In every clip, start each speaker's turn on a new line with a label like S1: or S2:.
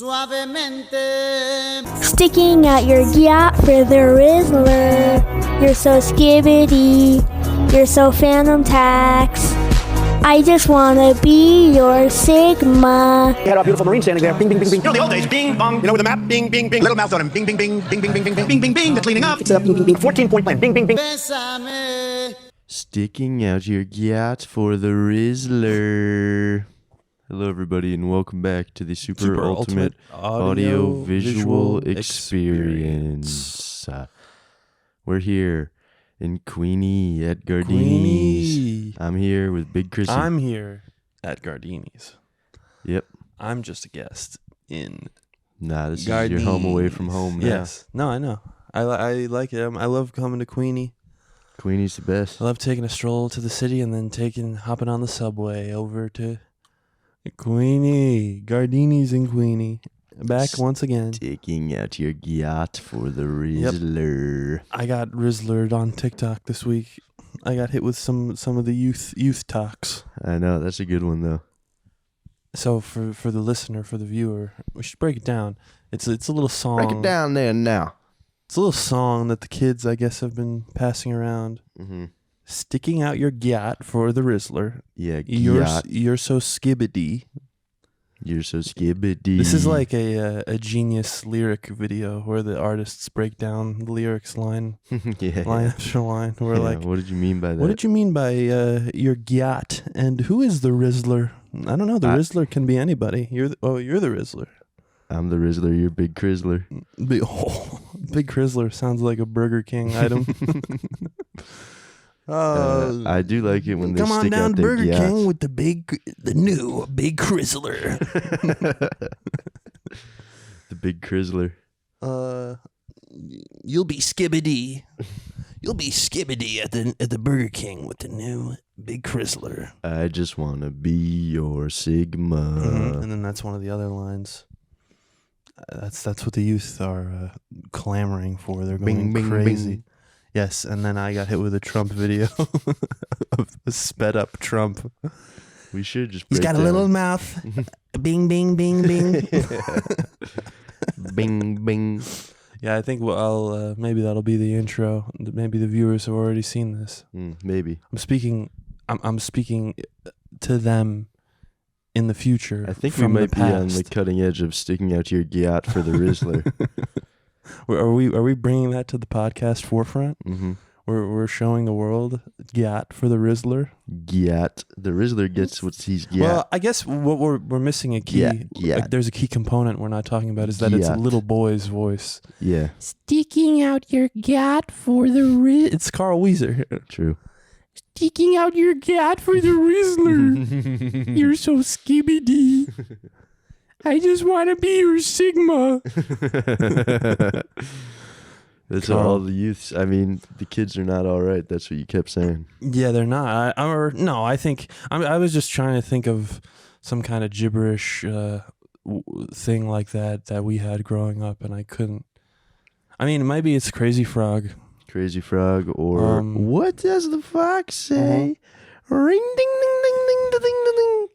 S1: Suavemente.
S2: Sticking out your gyat for the Rizzler. You're so skibbity. You're so Phantom Tax. I just wanna be your Sigma.
S3: You had our beautiful Marine standing there. Bing, bing, bing, bing.
S4: You know the old days, bing, bong. You know with the map, bing, bing, bing. Little mouth on him, bing, bing, bing, bing, bing, bing, bing, bing, bing, bing. They're cleaning up.
S3: It's a bing, bing, bing. 14-point plan. Bing, bing, bing.
S1: Bésame.
S5: Sticking out your gyat for the Rizzler. Hello, everybody, and welcome back to the Super Ultimate Audio Visual Experience. We're here in Queenie at Gardini's. I'm here with Big Chrissy.
S6: I'm here at Gardini's.
S5: Yep.
S6: I'm just a guest in
S5: Nah, this
S6: Gardini's.
S5: is your home away from home now.
S6: Yes. No, I know. I like it. I love coming to Queenie.
S5: Queenie's the best.
S6: I love taking a stroll to the city and then hopping on the subway over to Queenie. Gardini's in Queenie. Back once again.
S5: Sticking out your gyat for the Rizzler.
S6: I got Rizzlered on TikTok this week. I got hit with some of the youth talks.
S5: I know, that's a good one, though.
S6: So for the listener, for the viewer, we should break it down. It's a little song.
S5: Break it down there now.
S6: It's a little song that the kids, I guess, have been passing around.
S5: Mm-hmm.
S6: Sticking out your gyat for the Rizzler.
S5: Yeah,
S6: You're
S5: gyat.
S6: so skibbity.
S5: You're so skibbity.
S6: This is like a genius lyric video where the artists break down the lyrics line after line. We're like,
S5: what did you mean by that?
S6: what did you mean by your gyat? And who is the Rizzler? I don't know. The Rizzler can be anybody. You're the Rizzler.
S5: I'm the Rizzler. You're Big Crizzler.
S6: Big Crizzler sounds like a Burger King item.
S5: I do like it when they
S6: come on
S5: stick
S6: down
S5: out
S6: to
S5: their
S6: Burger
S5: gyats.
S6: King with the new Big Crizzler.
S5: The Big Crizzler.
S6: You'll be skibbity. You'll be skibbity at the Burger King with the new Big Crizzler.
S5: I just want to be your Sigma.
S6: Mm-hmm. And then that's one of the other lines. That's what the youth are clamoring for. They're going
S5: Bing, bing,
S6: crazy.
S5: bing.
S6: Yes, and then I got hit with a Trump video of a sped up Trump.
S5: We should just.
S6: He's
S5: break
S6: got a
S5: down.
S6: little mouth. Bing, bing, bing, bing.
S5: Bing, bing.
S6: Yeah, I think maybe that'll be the intro. Maybe the viewers have already seen this.
S5: Maybe.
S6: I'm speaking to them in the future.
S5: I think we
S6: from
S5: might
S6: the
S5: be on
S6: past.
S5: the cutting edge of sticking out your gyat for the Rizzler.
S6: Are we bringing that to the podcast forefront?
S5: Mm-hmm.
S6: We're showing the world gyat for the Rizzler.
S5: Gyat. The Rizzler gets what he's gyat.
S6: Well, I guess what we're missing a key.
S5: Yeah.
S6: Like, there's a key component we're not talking about is that it's a
S5: Gyat.
S6: little boy's voice.
S5: Yeah,
S6: Sticking out your gyat for the Rizzler. It's Carl Weezer.
S5: true.
S6: Sticking out your gyat for the Rizzler. You're so skibbity. I just want to be your Sigma.
S5: That's
S6: Carl.
S5: all the youths. I mean, the kids are not all right. That's what you kept saying.
S6: Yeah, they're not. I think I was just trying to think of some kind of gibberish thing like that we had growing up, and I couldn't. I mean, maybe it's Crazy Frog.
S5: Crazy Frog, or what does the fox say? Ring ding ding ding ding ding ding ding.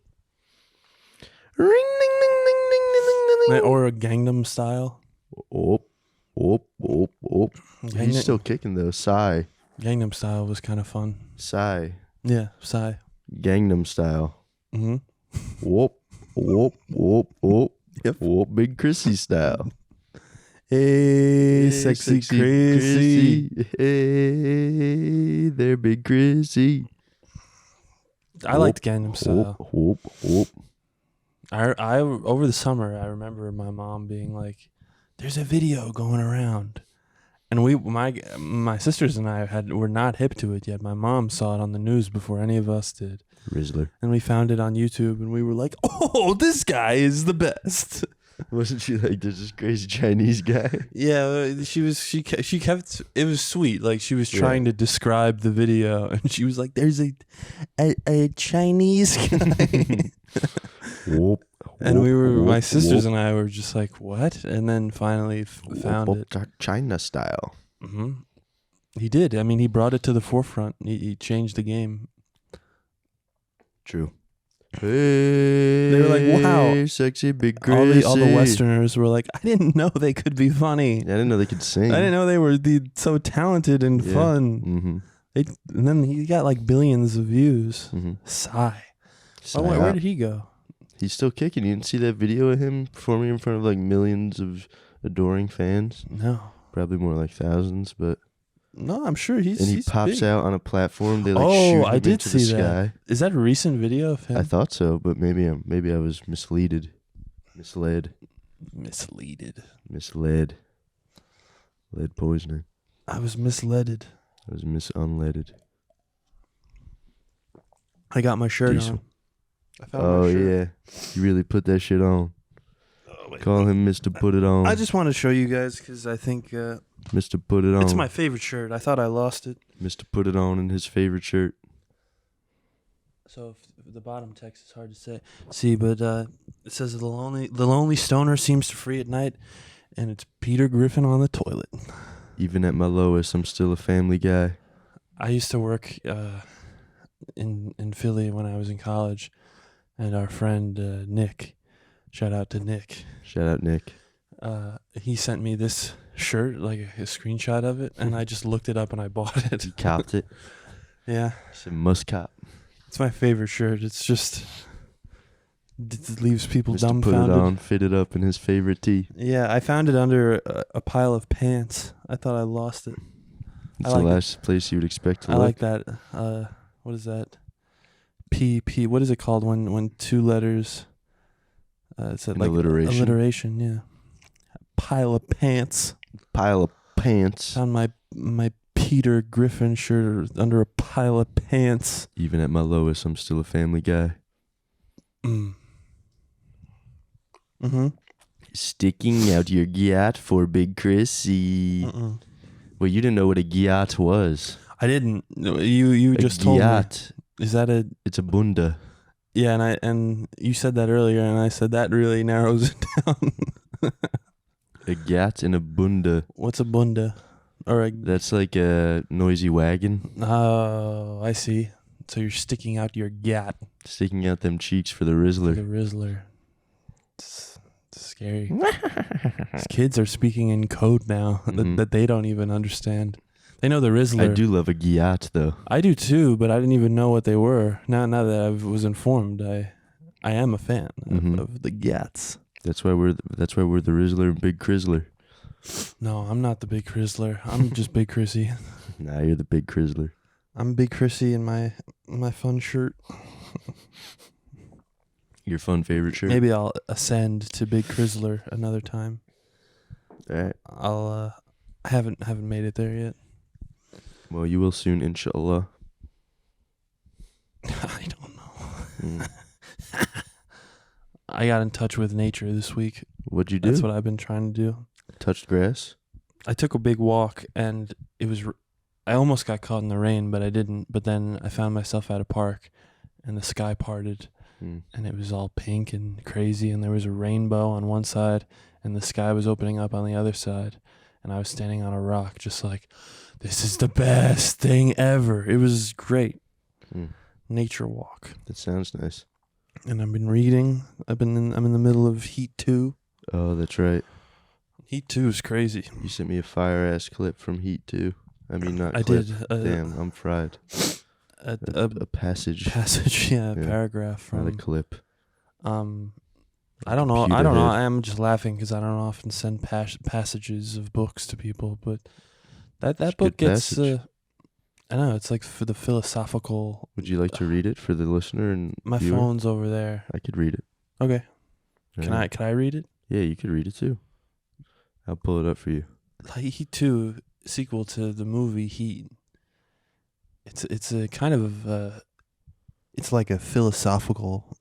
S5: Ring ding ding ding ding ding ding ding.
S6: Or a Gangnam Style.
S5: Oh. He's still kicking though. Psy.
S6: Gangnam Style was kind of fun.
S5: Psy.
S6: Yeah, Psy.
S5: Gangnam Style.
S6: Mm-hmm.
S5: Whoop. Yep. Whoop. Big Chrissy style.
S6: Hey, sexy crazy.
S5: Hey, there, Big Chrissy.
S6: I liked Gangnam Style.
S5: Whoop.
S6: I over the summer, I remember my mom being like, "There's a video going around," and my sisters and I were not hip to it yet. My mom saw it on the news before any of us did.
S5: Rizzler.
S6: And we found it on YouTube, and we were like, "Oh, this guy is the best."
S5: Wasn't she like, there's this crazy Chinese guy?
S6: Yeah, she kept it was sweet. Like, she was trying to describe the video, and she was like, "There's a Chinese guy."
S5: Whoop.
S6: And my sisters and I were just like, "What?" And then finally found it.
S5: China style.
S6: Mm-hmm. He did. I mean, he brought it to the forefront. He changed the game.
S5: True. Hey,
S6: They were like, wow.
S5: sexy big Chrissy.
S6: All the Westerners were like, I didn't know they could be funny.
S5: I didn't know they could sing.
S6: I didn't know they were so talented and
S5: Yeah.
S6: fun.
S5: Mm-hmm.
S6: And then he got like billions of views.
S5: Mm-hmm.
S6: Sigh. Oh, where did he go?
S5: He's still kicking. You didn't see that video of him performing in front of like millions of adoring fans?
S6: No.
S5: Probably more like thousands, but
S6: No, I'm sure he's.
S5: and he
S6: he's
S5: pops
S6: big.
S5: out on a platform. They like
S6: Oh,
S5: shoot him
S6: I did
S5: into the
S6: see that.
S5: sky.
S6: Is that a recent video of him?
S5: I thought so, but maybe I was misled.
S6: Misleaded.
S5: Lead poisoning.
S6: I was misleaded.
S5: I was misunleaded.
S6: I got my shirt
S5: Diesel.
S6: on. I found
S5: Oh
S6: my shirt.
S5: yeah, you really put that shit on.
S6: Oh, wait.
S5: Call him Mr. Put It On.
S6: I just want to show you guys because I think
S5: Mr. Put It On.
S6: it's my favorite shirt. I thought I lost it.
S5: Mr. Put It On in his favorite shirt.
S6: So if the bottom text is hard to see, but it says the lonely stoner seems to free at night, and it's Peter Griffin on the toilet.
S5: Even at my lowest, I'm still a family guy.
S6: I used to work in Philly when I was in college, and our friend Nick, shout out to Nick.
S5: Shout out Nick.
S6: He sent me this shirt, like a screenshot of it, and I just looked it up and I bought it.
S5: He copped it.
S6: Yeah,
S5: He said must cop.
S6: it's my favorite shirt. It's just it leaves people
S5: Mr. Put It
S6: dumbfounded.
S5: On, fitted up in his favorite tee.
S6: Yeah, I found it under a pile of pants. I thought I lost it.
S5: It's
S6: I
S5: the
S6: like
S5: last place you would expect to
S6: I
S5: look.
S6: like that. What is that? P. What is it called when two letters? It's
S5: An
S6: like
S5: alliteration.
S6: Alliteration, yeah. Pile of pants.
S5: Pile of pants.
S6: Found my Peter Griffin shirt under a pile of pants.
S5: Even at my lowest, I'm still a family guy.
S6: Mm-hmm.
S5: Sticking out your gyat for Big Chrissy. Well, you didn't know what a gyat was.
S6: I didn't. You
S5: A
S6: just told me.
S5: gyat.
S6: Is that a?
S5: It's a bunda.
S6: Yeah, and you said that earlier, and I said that really narrows it down.
S5: A gyat and a bunda.
S6: What's a bunda? Or a?
S5: That's like a noisy wagon.
S6: Oh, I see. So you're sticking out your gat.
S5: Sticking out them cheeks for the
S6: The
S5: Rizzler.
S6: Rizzler. It's scary. These kids are speaking in code now
S5: Mhm.
S6: that they don't even understand. They know the Rizzler.
S5: I do love a gyat though.
S6: I do too, but I didn't even know what they were. Now that I was informed, I am a fan
S5: Mhm.
S6: of the Gats.
S5: That's why we're the Rizzler and Big Crizzler.
S6: No, I'm not the big Crizzler. I'm just Big Chrissy.
S5: Nah, you're the Big Crizzler.
S6: I'm Big Chrissy in my fun shirt.
S5: Your fun favorite shirt.
S6: Maybe I'll ascend to Big Crizzler another time.
S5: All right.
S6: I haven't made it there yet.
S5: Well, you will soon, inshallah.
S6: I don't know.
S5: Mm.
S6: I got in touch with nature this week.
S5: What'd you do?
S6: That's what I've been trying to do.
S5: Touched grass?
S6: I took a big walk and I almost got caught in the rain, but I didn't. But then I found myself at a park and the sky parted
S5: Mm.
S6: and it was all pink and crazy and there was a rainbow on one side and the sky was opening up on the other side. And I was standing on a rock just like, this is the best thing ever. It was great.
S5: Mm.
S6: Nature walk.
S5: That sounds nice.
S6: And I've been reading. I'm in the middle of Heat 2.
S5: Oh, that's right.
S6: Heat 2 is crazy.
S5: You sent me a fire-ass clip from Heat 2. I mean, not
S6: I
S5: clip.
S6: did.
S5: Damn, I'm fried. A passage.
S6: Passage, yeah,
S5: Yeah.
S6: paragraph
S5: Not a
S6: from.
S5: clip.
S6: I don't know.
S5: computer
S6: I don't know.
S5: head.
S6: I'm just laughing because I don't often send passages of books to people, but
S5: It's a
S6: that book
S5: good
S6: gets.
S5: passage.
S6: I know it's like for the philosophical.
S5: Would you like to read it for the listener and
S6: My
S5: viewer?
S6: phone's over there.
S5: I could read it.
S6: Okay, can
S5: Alright.
S6: I read it?
S5: Yeah, you could read it too. I'll pull it up for you.
S6: Heat 2, sequel to the movie Heat. It's a kind of it's like a philosophical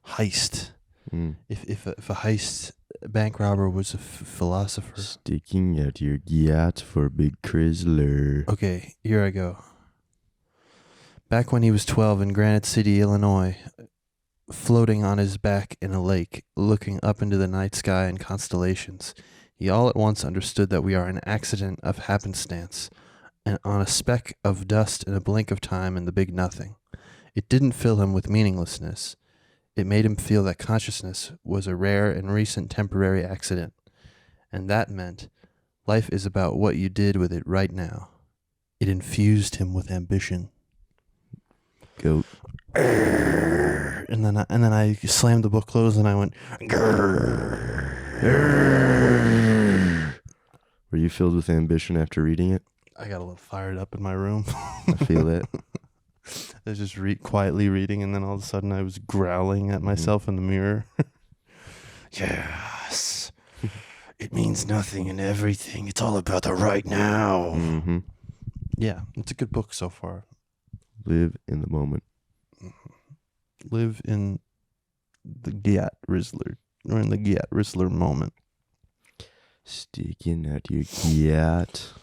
S6: heist.
S5: Mm.
S6: If a heist bank robber was a philosopher.
S5: Sticking out your gyat for Big Crizzler.
S6: Okay, here I go. Back when he was 12 in Granite City, Illinois, floating on his back in a lake, looking up into the night sky and constellations, he all at once understood that we are an accident of happenstance, and on a speck of dust in a blink of time in the big nothing. It didn't fill him with meaninglessness. It made him feel that consciousness was a rare and recent temporary accident. And that meant life is about what you did with it right now. It infused him with ambition.
S5: Goat.
S6: And then I slammed the book closed and I went,
S5: Were you filled with ambition after reading it?
S6: I got a little fired up in my room.
S5: I feel that.
S6: I was just quietly reading, and then all of a sudden I was growling at myself in the mirror. Yes. It means nothing and everything. It's all about the right now.
S5: Mm-hmm.
S6: Yeah, it's a good book so far.
S5: Live in the moment.
S6: Live in the Giat Rizzler. Or in the Giat Rizzler moment.
S5: Sticking at your gat.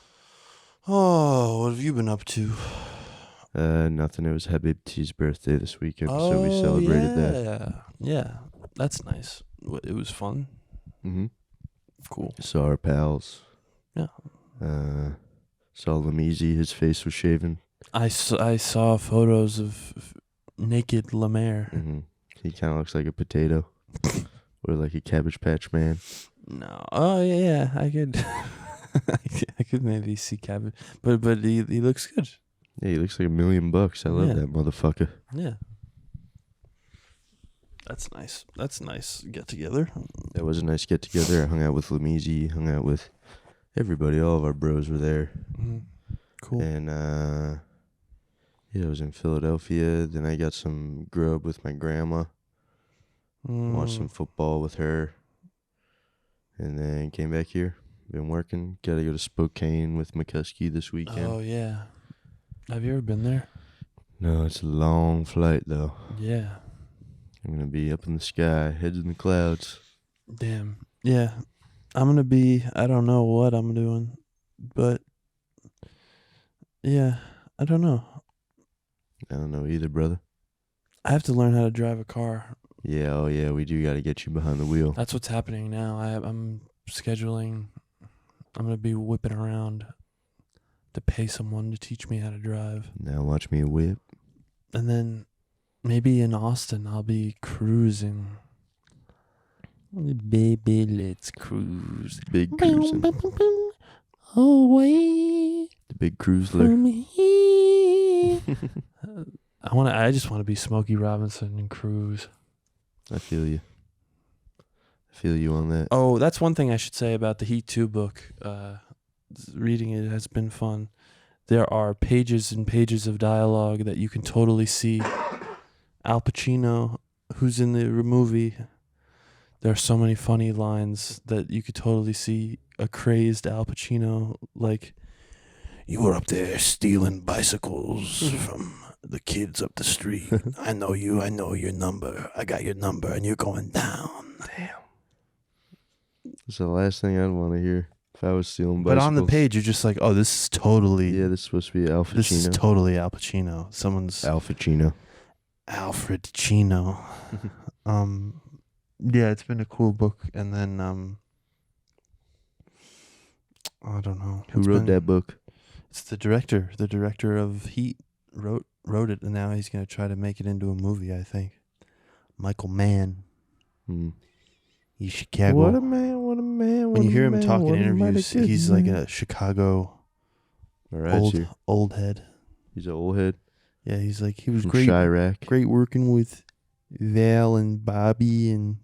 S6: Oh, what have you been up to?
S5: Nothing. It was Habibti's birthday this weekend, so we celebrated that.
S6: Yeah, that's nice. It was fun.
S5: Mm-hmm.
S6: Cool.
S5: Saw our pals.
S6: Yeah.
S5: Saw Lamizi. His face was shaven.
S6: I saw photos of naked Lemaire.
S5: Mm-hmm. He kind of looks like a potato. Or like a Cabbage Patch Man.
S6: No. Oh yeah. I could. I could maybe see Cabbage, but he looks good.
S5: Yeah, he looks like $1 million. I love that motherfucker.
S6: Yeah. That's nice. That's nice. Get together.
S5: That was a nice get together. I hung out with Lamizi, hung out with everybody. All of our bros were there.
S6: Mm-hmm. Cool.
S5: And yeah, I was in Philadelphia. Then I got some grub with my grandma. Watched some football with her. And then came back here. Been working. Got to go to Spokane with McCuskey this weekend.
S6: Oh yeah. Have you ever been there?
S5: No, it's a long flight though.
S6: Yeah.
S5: I'm gonna be up in the sky, heads in the clouds.
S6: Damn. Yeah. I'm gonna be. I don't know what I'm doing, but yeah, I don't know.
S5: I don't know either, brother.
S6: I have to learn how to drive a car.
S5: Yeah, oh yeah, we do got to get you behind the wheel.
S6: That's what's happening now. I'm scheduling. I'm gonna be whipping around to pay someone to teach me how to drive.
S5: Now watch me whip.
S6: And then maybe in Austin I'll be cruising. Baby, let's cruise.
S5: Big cruising.
S6: Away
S5: The big cruiser.
S6: from here. I just want to be Smokey Robinson and cruise.
S5: I feel you. I feel you on that.
S6: Oh, that's one thing I should say about the Heat 2 book. Reading it has been fun. There are pages and pages of dialogue that you can totally see. Al Pacino, who's in the movie, there are so many funny lines that you could totally see a crazed Al Pacino, like, you were up there stealing bicycles from the kids up the street. I know you. I know your number. I got your number, and you're going down. Damn.
S5: It's the last thing I'd want to hear if I was stealing
S6: But
S5: bicycles.
S6: on the page, you're just like, oh, this is totally.
S5: Yeah, this is supposed to be Al Pacino.
S6: This is totally Al Pacino. Someone's
S5: Al Pacino.
S6: Alfred Chino. Yeah, it's been a cool book. And then, I don't know.
S5: Who wrote that book?
S6: It's the director. The director of Heat wrote it, and now he's going to try to make it into a movie, I think. Michael Mann. He's Chicago.
S5: What a man, what a man.
S6: When you hear him
S5: man,
S6: talk in
S5: what a
S6: interviews,
S5: mighty good
S6: he's like
S5: man.
S6: a Chicago
S5: All right,
S6: old head.
S5: He's an old head.
S6: Yeah, he's like, he was
S5: From
S6: great.
S5: Chirac.
S6: Great working with Val and Bobby and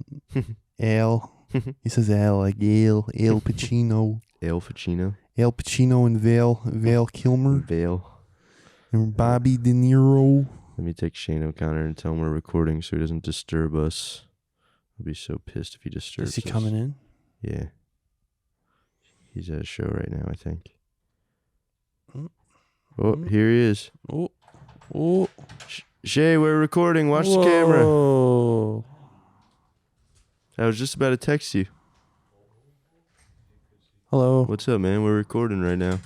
S6: Al. He says Al like Al Pacino.
S5: Al Pacino.
S6: Al Pacino and Val Kilmer.
S5: Vale.
S6: And Bobby De Niro.
S5: Let me take Shane O'Connor and tell him we're recording so he doesn't disturb us. I'll be so pissed if he disturbs us.
S6: Is he coming in?
S5: Yeah. He's at a show right now, I think. Oh, here he is.
S6: Oh.
S5: Shay, we're recording. Watch the camera.
S6: Whoa.
S5: I was just about to text you.
S6: Hello.
S5: What's up, man? We're recording right now.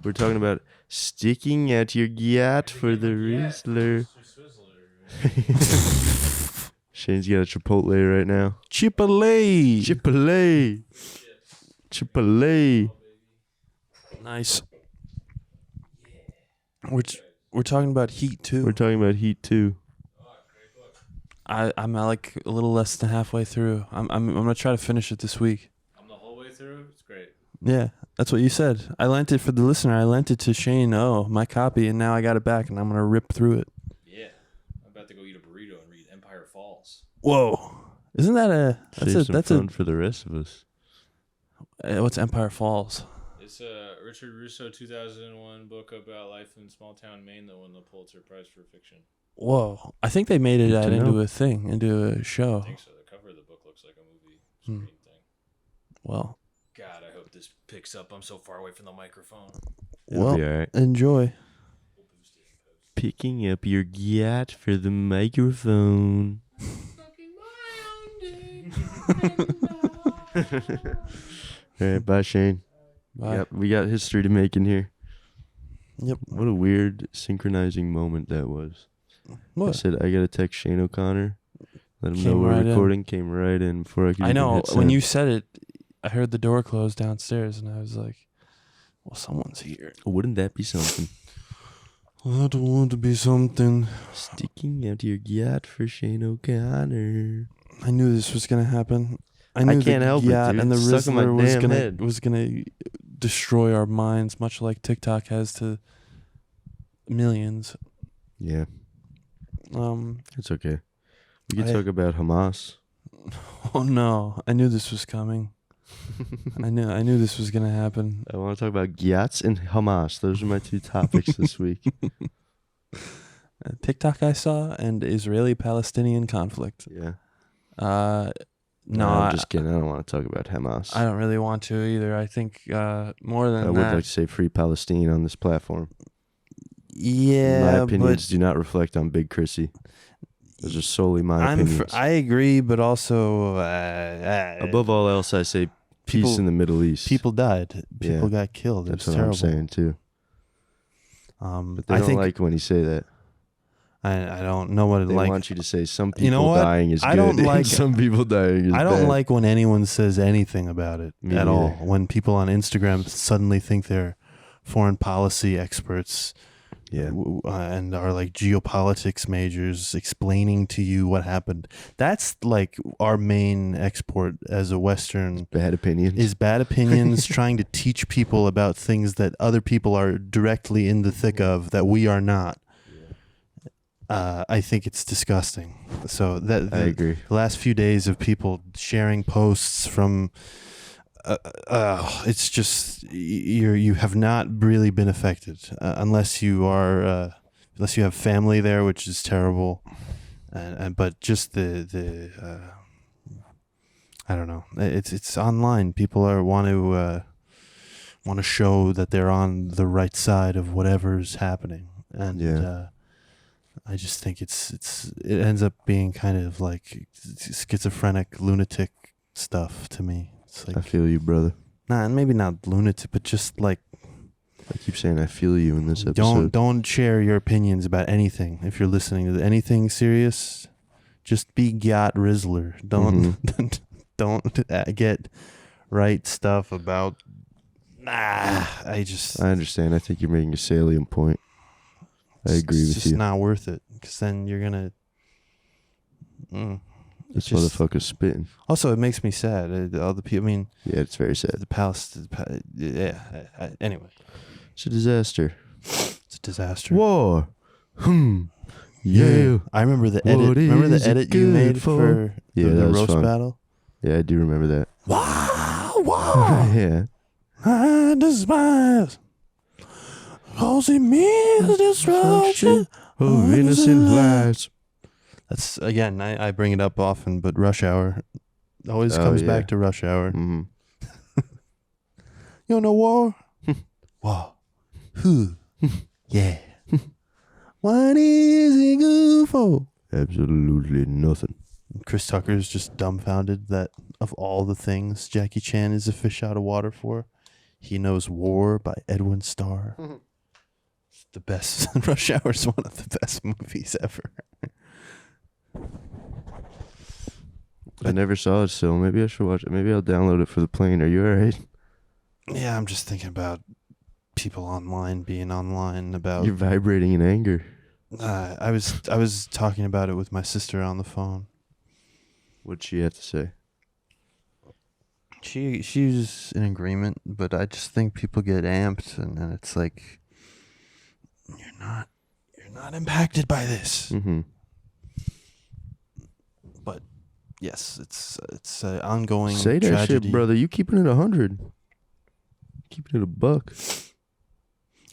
S5: We're talking about sticking at your gyat for the Rizzler. Shane's got a Chipotle right now.
S6: Chipotle.
S5: Chipotle.
S6: Nice. We're talking about Heat too.
S5: We're talking about Heat 2.
S6: I'm like a little less than halfway through. I'm gonna try to finish it this week.
S7: I'm the whole way through. It's great.
S6: Yeah, that's what you said. I lent it for the listener. I lent it to Shane. Oh, my copy, and now I got it back, and I'm gonna rip through it.
S7: Yeah, I'm about to go eat a burrito and read Empire Falls.
S6: Whoa, isn't that a
S5: Save some fun for the rest of us.
S6: What's Empire Falls?
S7: It's a Richard Russo 2001 book about life in small town Maine that won the Pulitzer Prize for fiction.
S6: Whoa, I think they made it
S5: Good to
S6: into
S5: know.
S6: a thing, into a show.
S7: I think so. The cover of the book looks like a movie screen thing.
S6: Well,
S7: God, I hope this picks up. I'm so far away from the microphone.
S5: It'll be all right.
S6: enjoy.
S5: Picking up your yacht for the microphone. All right, bye, Shane.
S6: Bye.
S5: Yep, we got history to make in here.
S6: Yep.
S5: What a weird synchronizing moment that was. I
S6: What?
S5: said I gotta text Shane O'Connor. Let him
S6: Came
S5: know we're
S6: right in.
S5: recording. Came right in before I could.
S6: I
S5: even
S6: know.
S5: hit
S6: When
S5: send.
S6: you said it, I heard the door close downstairs, and I was like, "Well, someone's here."
S5: Wouldn't that be something?
S6: I don't want to be something.
S5: Sticking out your yacht for Shane O'Connor.
S6: I knew this was gonna happen. I knew
S5: can't help it,
S6: yacht
S5: dude.
S6: and the
S5: It's stuck in my
S6: Rizzler was
S5: damn
S6: gonna
S5: head.
S6: destroy our minds, much like TikTok has to millions.
S5: Yeah, it's okay. We can
S6: I-
S5: talk about Hamas.
S6: Oh no! I knew this was coming. I knew this was gonna happen.
S5: I want to talk about yachts and Hamas. Those are my two topics this week.
S6: TikTok I saw and Israeli-Palestinian conflict.
S5: Yeah.
S6: No,
S5: I'm just kidding. I don't want to talk about Hamas.
S6: I don't really want to either. I think more than
S5: I would
S6: that.
S5: like to say free Palestine on this platform.
S6: Yeah,
S5: My opinions
S6: but
S5: do not reflect on Big Chrissy. Those are solely my opinions.
S6: I agree, but also
S5: Above all else, I say peace
S6: people-
S5: in the Middle East.
S6: people died. People
S5: Yeah.
S6: got killed.
S5: That's
S6: It's
S5: what
S6: terrible.
S5: I'm saying too. But they
S6: I
S5: don't
S6: think
S5: like when you say that.
S6: I don't know what it
S5: They
S6: like.
S5: want you to say some people
S6: You know what?
S5: dying is
S6: I
S5: good.
S6: don't
S5: and
S6: like-
S5: some people dying is
S6: I don't
S5: bad.
S6: like when anyone says anything about it
S5: Me
S6: at all.
S5: neither.
S6: When people on Instagram suddenly think they're foreign policy experts,
S5: Yeah.
S6: and are like geopolitics majors explaining to you what happened. That's like our main export as a Western
S5: Bad opinions.
S6: is bad opinions, trying to teach people about things that other people are directly in the thick of that we are not. I think it's disgusting. So
S5: I agree.
S6: The last few days of people sharing posts from, it's just you have not really been affected unless you are unless you have family there, which is terrible. And but just the I don't know. It's online. People want to show that they're on the right side of whatever's happening, and
S5: Yeah.
S6: I just think it ends up being kind of like schizophrenic, lunatic stuff to me. It's
S5: I
S6: like
S5: feel you, brother.
S6: maybe not lunatic, but just like
S5: I keep saying I feel you in this episode.
S6: don't share your opinions about anything if you're listening to anything serious. Just be Gyat Rizzler.
S5: Mm-hmm.
S6: Don't get right stuff about. I
S5: understand. I think you're making a salient point. I agree
S6: it's
S5: with
S6: just
S5: you.
S6: not worth it because then you're gonna.
S5: This
S6: just-
S5: motherfucker's spitting.
S6: Also, it makes me sad. All the people. I mean,
S5: Yeah, it's very sad.
S6: the Palestine. Yeah. Anyway,
S5: It's a disaster.
S6: it's a disaster.
S5: War. Yeah.
S6: I remember the
S5: What
S6: edit. Remember the
S5: is it
S6: edit you
S5: good
S6: made
S5: for?
S6: for
S5: Yeah,
S6: the
S5: that was
S6: roast
S5: fun.
S6: battle.
S5: Yeah, I do remember that.
S6: Wow.
S5: Yeah.
S6: I despise all it means destruction.
S5: Oh, innocent lives.
S6: That's again. I bring it up often, but Rush Hour always
S5: Oh,
S6: comes
S5: yeah.
S6: back to Rush Hour.
S5: Mm-hmm.
S6: You know war? War. Who? Yeah. What is it good for?
S5: Absolutely nothing.
S6: Chris Tucker is just dumbfounded that of all the things Jackie Chan is a fish out of water for, he knows War by Edwin Starr. It's the best. Rush Hour is one of the best movies ever.
S5: I never saw it still. Maybe I should watch it. Maybe I'll download it for the plane. Are you alright?
S6: Yeah, I'm just thinking about people online being online about.
S5: You're vibrating in anger.
S8: I was talking about it with my sister on the phone.
S5: What'd she have to say?
S8: She's in agreement, but I just think people get amped, and it's like you're not impacted by this.
S5: Mm-hmm.
S8: But yes, it's an ongoing
S5: Say that
S8: tragedy.
S5: shit, brother. You keeping it 100. Keeping it a buck.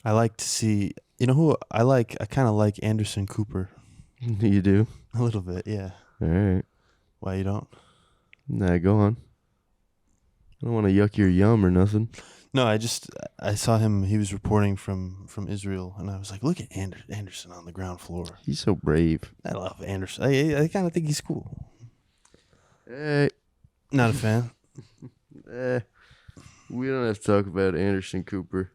S8: I like to see. You know who I like? I kind of like Anderson Cooper.
S5: You do?
S8: A little bit, yeah.
S5: All right.
S8: Why you don't?
S5: Nah, go on. I don't want to yuck your yum or nothing.
S8: No, I saw him. He was reporting from Israel, and I was like, look at Anderson on the ground floor.
S5: He's so brave.
S8: I love Anderson. I kind of think he's cool.
S5: Hey.
S8: Not a fan.
S5: We don't have to talk about Anderson Cooper.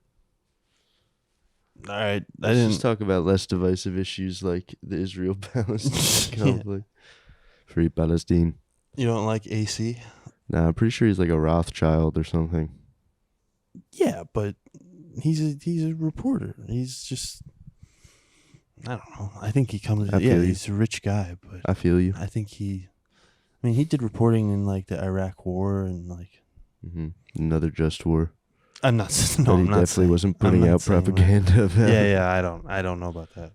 S8: All right,
S5: Let's just talk about less divisive issues like the Israel-Palestine conflict. Free Palestine.
S8: You don't like AC?
S5: Nah, I'm pretty sure he's like a Rothschild or something.
S8: Yeah, but he's a reporter. He's just, I don't know. I think he comes. Yeah, he's a rich guy, but
S5: I feel you.
S8: I think he did reporting in like the Iraq War and like
S5: another just war.
S8: I'm not. No,
S5: but he
S8: I'm not
S5: definitely wasn't putting out propaganda about it.
S8: Yeah. I don't know about that.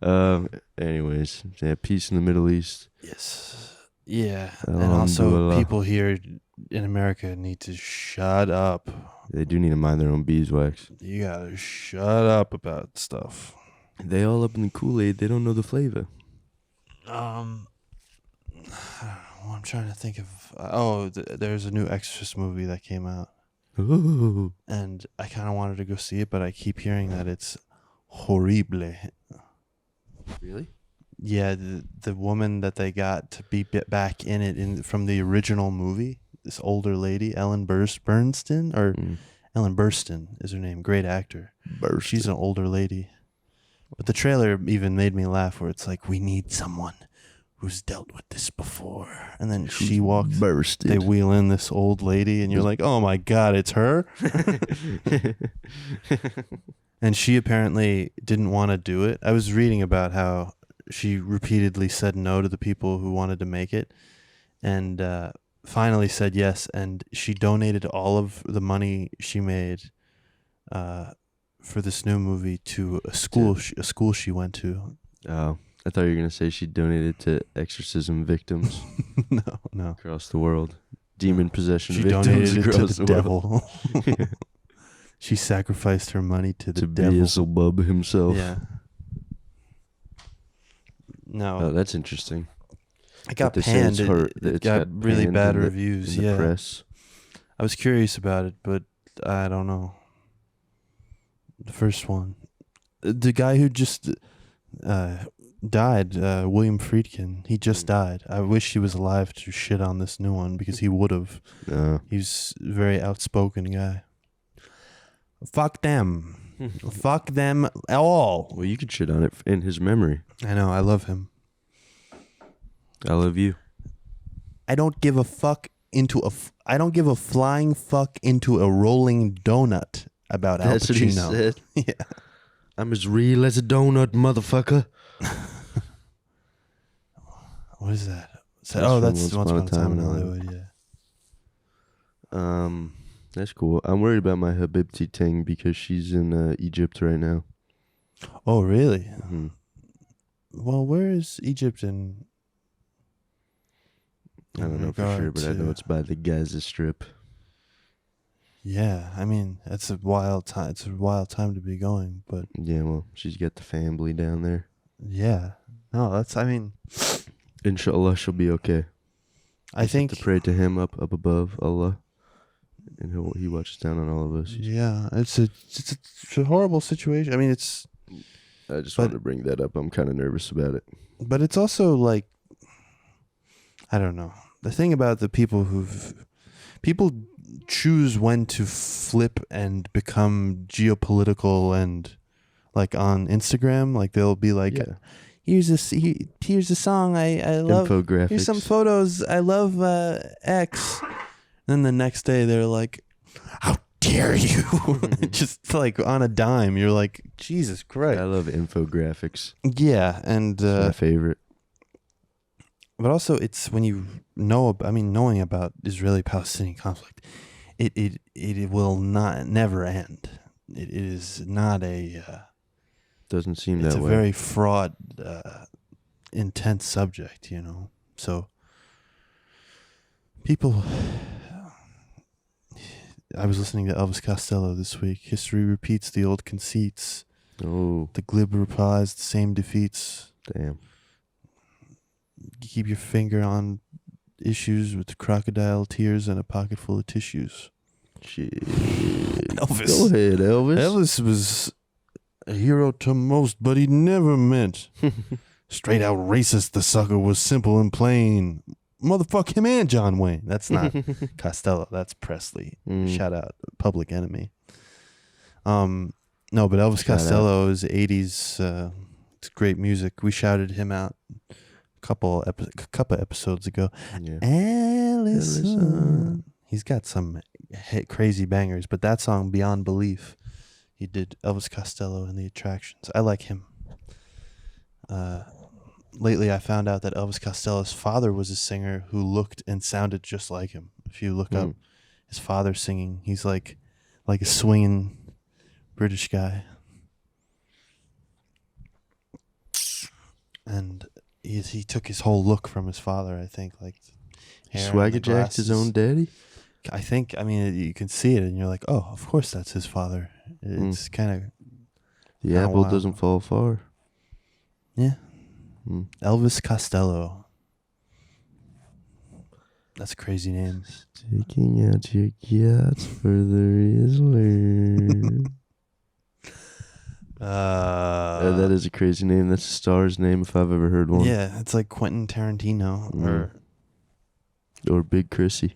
S8: But
S5: anyways, yeah, peace in the Middle East.
S8: yes, yeah, and also people here in America need to shut up.
S5: They do need to mind their own beeswax.
S8: You gotta shut up about stuff.
S5: They all up in the Kool-Aid. They don't know the flavor.
S8: I don't know. I'm trying to think of. There's a new Exorcist movie that came out.
S5: Ooh.
S8: And I kind of wanted to go see it, but I keep hearing that it's horrible.
S5: Really?
S8: Yeah, the woman that they got to be back in it from the original movie, this older lady, Ellen Burstyn is her name. Great actor. She's an older lady. But the trailer even made me laugh, where it's like, we need someone who's dealt with this before. And then she walks, they wheel in this old lady, and you're like, oh my God, it's her? And she apparently didn't want to do it. I was reading about how she repeatedly said no to the people who wanted to make it, and finally said yes. And she donated all of the money she made for this new movie to a school she went to.
S5: Oh, I thought you were going to say she donated to exorcism victims.
S8: No.
S5: Across the world. Demon possession
S8: She
S5: victims
S8: donated it to
S5: across
S8: the
S5: the
S8: devil.
S5: world.
S8: She sacrificed her money to the
S5: to
S8: devil.
S5: Beelzebub himself.
S8: Yeah. No.
S5: Oh, that's interesting.
S8: It got
S5: They say
S8: panned.
S5: it
S8: Got really
S5: panned
S8: bad
S5: in
S8: reviews.
S5: in the press.
S8: I was curious about it, but I don't know. The first one. The guy who just died, William Friedkin, he just died. I wish he was alive to shit on this new one, because he would have. He's a very outspoken guy. Fuck them. Fuck them all.
S5: Well, you could shit on it in his memory.
S8: I know. I love him.
S5: I love you.
S8: I don't give a fuck I don't give a flying fuck into a rolling donut about Al Pacino.
S5: That's what he said.
S8: Yeah.
S5: I'm as real as a donut, motherfucker.
S8: What is that?
S5: That's
S8: That's Once Upon a Time in Hollywood. Yeah.
S5: That's cool. I'm worried about my Habibti Ting because she's in Egypt right now.
S8: Oh, really?
S5: Mm-hmm.
S8: Well, where is Egypt in?
S5: I don't know for sure, but I know it's by the Gaza Strip.
S8: Yeah, I mean, it's a wild time. It's a wild time to be going, but
S5: yeah, well, she's got the family down there.
S8: Yeah, no, I mean,
S5: inshallah, she'll be okay.
S8: I think
S5: to pray to him up above Allah, and he watches down on all of us.
S8: Yeah, it's a horrible situation. I mean,
S5: I just wanted to bring that up. I'm kind of nervous about it.
S8: But it's also like, I don't know. The thing about the people people choose when to flip and become geopolitical, and like on Instagram, like they'll be like, here's a song I love.
S5: Infographics.
S8: Here's some photos. I love X. Then the next day they're like, how dare you? Just like on a dime. You're like, Jesus Christ.
S5: I love infographics.
S8: Yeah, and
S5: It's my favorite.
S8: but also it's when you know, knowing about Israeli-Palestinian conflict, it will never end. It is not a.
S5: Doesn't seem
S8: It's
S5: that
S8: a
S5: way.
S8: very fraught, intense subject, So people. I was listening to Elvis Costello this week. History repeats the old conceits.
S5: Oh,
S8: The glib replies the same defeats.
S5: damn.
S8: Keep your finger on issues with crocodile tears and a pocket full of tissues.
S5: Shit.
S8: Elvis.
S5: Go ahead, Elvis.
S8: Elvis was a hero to most, but he never meant. Straight out racist, the sucker was simple and plain. Motherfuck him and John Wayne. That's not Costello. That's Presley. Shout out Public Enemy. No, but Elvis Costello is 80s. It's great music. We shouted him out a couple episodes ago.
S5: Yeah.
S8: Allison. He's got some crazy bangers, but that song Beyond Belief, he did Elvis Costello and the Attractions. I like him. Lately I found out that Elvis Costello's father was a singer who looked and sounded just like him. If you look up his father singing, he's like a swinging British guy. And he took his whole look from his father, I think, like hair and
S5: Swagger
S8: the
S5: jacked his
S8: glasses.
S5: own daddy?
S8: I think, you can see it and you're like, oh, of course that's his father. It's kind of...
S5: The apple doesn't fall far.
S8: Yeah. Elvis Costello. That's a crazy name.
S5: Sticking out your guts further is learned. That is a crazy name. That's a star's name if I've ever heard one.
S8: Yeah, it's like Quentin Tarantino
S5: Or Big Chrissy.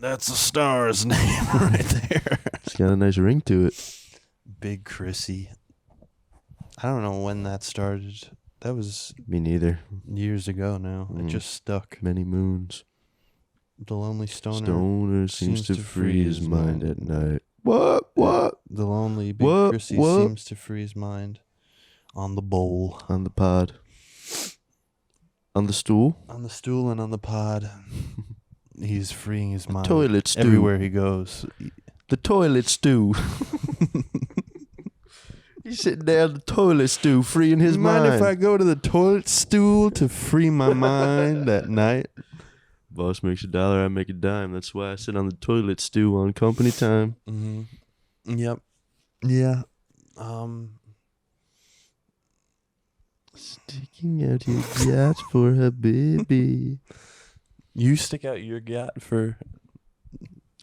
S8: That's a star's name right there.
S5: It's got a nice ring to it.
S8: Big Chrissy. I don't know when that started. That was
S5: Me neither.
S8: years ago now. It just stuck.
S5: Many moons.
S8: The Lonely Stoner.
S5: Stoner seems to free his mind at night. What?
S8: The lonely Big Chrissy seems to free his mind on the bowl.
S5: On the pod. On the stool.
S8: On the stool and on the pod. He's freeing his mind.
S5: Toilet stew.
S8: Everywhere he goes.
S5: The toilet stew. He's sitting down the toilet stew, freeing his mind.
S8: Mind if I go to the toilet stool to free my mind at night?
S5: Boss makes $1, I make $0.10. That's why I sit on the toilet stew on company time.
S8: Mm-hmm. Yep. Yeah.
S5: Sticking out your guts for her baby.
S8: You stick out your gat for...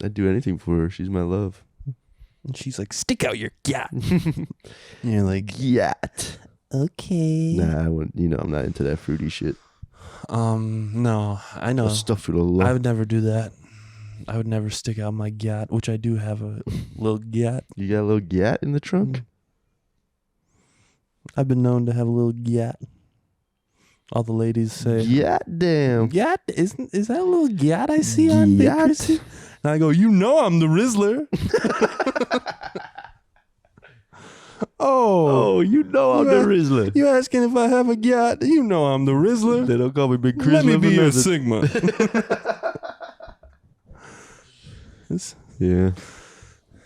S5: I'd do anything for her. She's my love.
S8: And she's like, stick out your gat. And you're like,
S5: Gat.
S8: okay.
S5: Nah, I wouldn't. I'm not into that fruity shit.
S8: No, I know.
S5: I'll stuff it a lot.
S8: I would never do that. I would never stick out my gat, which I do have a little gat.
S5: You got a little gat in the trunk?
S8: I've been known to have a little gat. All the ladies say,
S5: Gat damn.
S8: "Gat, is that a little gat I see on Big
S5: Gat?
S8: Chrissy?" And I go, I'm the Rizzler."
S5: Oh, I'm the Rizzler.
S8: You asking if I have a gat? I'm the Rizzler.
S5: They don't call me Big Chris.
S8: Let me be your
S5: nothing.
S8: Sigma.
S5: Yeah.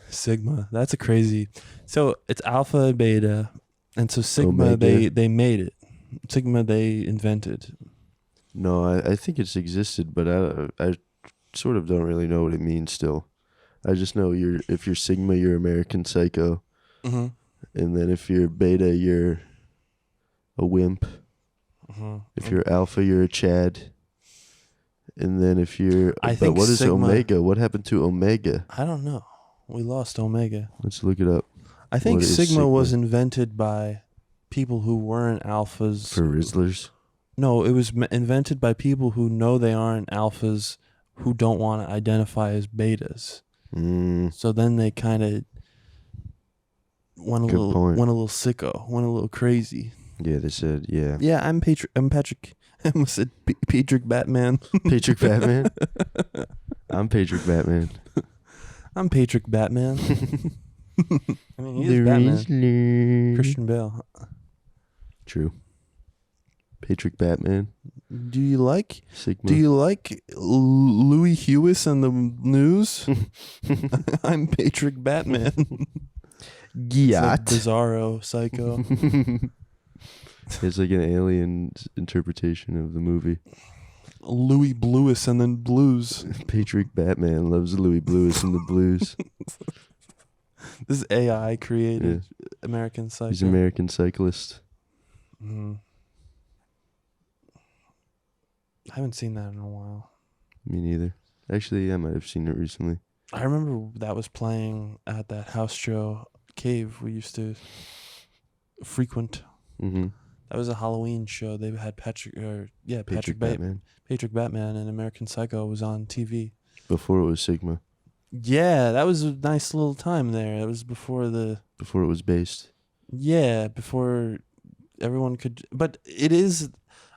S8: Sigma. That's a crazy. So it's alpha and beta, and so Sigma
S5: Omega.
S8: they made it. Sigma they invented.
S5: No, I think it's existed, but I sort of don't really know what it means still. I just know if you're Sigma, you're American Psycho.
S8: Mm-hmm.
S5: And then if you're Beta, you're a wimp.
S8: Mm-hmm.
S5: If you're Alpha, you're a Chad. And then if you're...
S8: I
S5: but
S8: think
S5: what is
S8: Sigma-
S5: Omega? What happened to Omega?
S8: I don't know. We lost Omega.
S5: Let's look it up.
S8: I think
S5: What is
S8: Sigma was
S5: Sigma?
S8: invented by people who weren't alphas.
S5: For Rizzlers?
S8: No, it was invented by people who know they aren't alphas, who don't want to identify as betas. So then they kind of went a
S5: Good point.
S8: little sicko, went a little crazy.
S5: Yeah, they said, yeah.
S8: Yeah, I'm Patrick. I almost said Patrick Batman.
S5: Patrick Batman? I'm Patrick Batman.
S6: I'm Patrick Batman. I mean, he is Batman. Christian Bale.
S5: True. Patrick Batman.
S6: Do you like
S5: Sigma.
S6: Louis Hewis and the News? I'm Patrick Batman. It's like Bizarro, Psycho.
S5: It's like an alien interpretation of the movie.
S6: Louis Blues and then Blues.
S5: Patrick Batman loves Louis Blues and the Blues.
S6: This AI created American Psycho.
S5: He's an American cyclist.
S6: Mm. I haven't seen that in a while.
S5: Me neither. Actually, I might have seen it recently.
S6: I remember that was playing at that house show cave we used to frequent.
S5: Mm-hmm.
S6: That was a Halloween show. They had Patrick
S5: Batman.
S6: Patrick Batman and American Psycho was on TV.
S5: Before it was Sigma.
S6: Yeah, that was a nice little time there. It was before
S5: it was based.
S6: Yeah, before everyone could. But it is.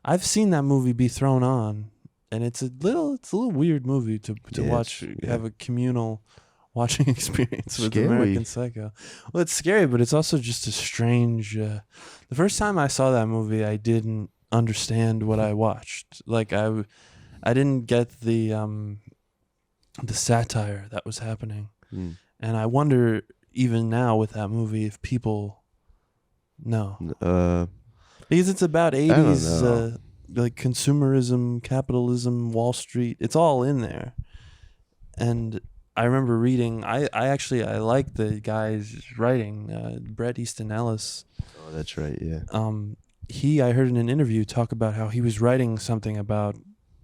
S6: I've seen that movie be thrown on, and it's a little weird movie to watch. Have a communal watching experience with
S5: Scary.
S6: American Psycho. Well, it's scary, but it's also just a strange. The first time I saw that movie, I didn't understand what I watched. Like I didn't get the satire that was happening, and I wonder even now with that movie if people know. Because it's about 80s, like consumerism, capitalism, Wall Street. It's all in there. And I remember reading, I like the guy's writing, Bret Easton Ellis.
S5: Oh, that's right, yeah.
S6: I heard in an interview talk about how he was writing something about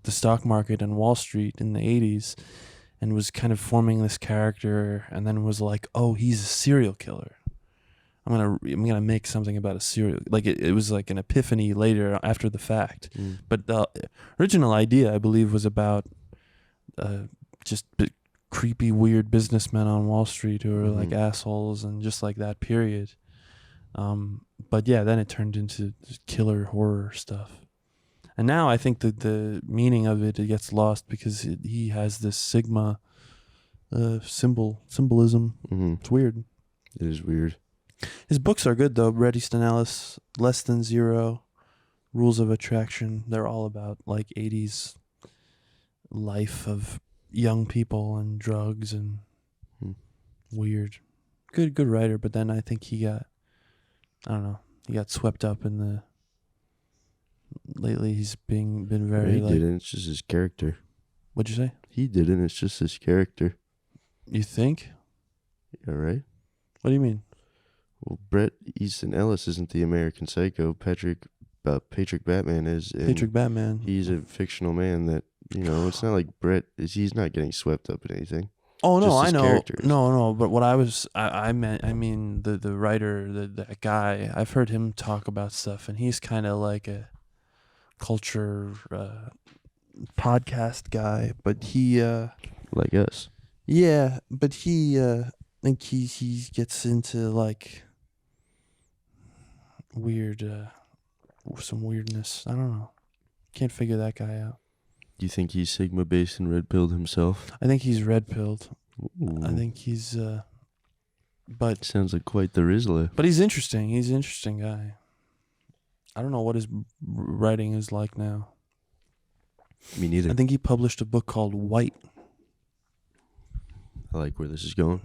S6: the stock market and Wall Street in the 80s and was kind of forming this character and then was like, oh, he's a serial killer. I'm gonna make something about a serial, like it was like an epiphany later after the fact. But the original idea, I believe, was about just creepy, weird businessmen on Wall Street who are like assholes and just like that period. But yeah, then it turned into killer horror stuff. And now I think that the meaning of it gets lost because he has this Sigma symbolism. It's weird.
S5: It is weird.
S6: His books are good though. Bret Easton Ellis, Less Than Zero, Rules of Attraction. They're all about like 80s life of young people and drugs and weird. Good writer, but then I think he got swept up in the. Lately, he's been very.
S5: He didn't. It's just his character.
S6: What'd you say?
S5: He didn't. It's just his character.
S6: You think?
S5: Yeah, right.
S6: What do you mean?
S5: Well, Bret Easton Ellis isn't the American Psycho. Patrick Batman is.
S6: Patrick Batman.
S5: He's a fictional man that, it's not like Bret he's not getting swept up in anything.
S6: Oh no,
S5: just
S6: I
S5: his
S6: know.
S5: characters.
S6: No. But what I mean the writer, that guy. I've heard him talk about stuff, and he's kind of like a culture podcast guy. But he
S5: like us.
S6: Yeah, but he I think he gets into like weird, some weirdness. I don't know. Can't figure that guy out.
S5: Do you think he's Sigma based and red pilled himself?
S6: I think he's red pilled.
S5: Ooh.
S6: I think he's but
S5: sounds like quite the Rizzler.
S6: But he's interesting. He's an interesting guy. I don't know what his writing is like now.
S5: Me neither.
S6: I think he published a book called White.
S5: I like where this is going.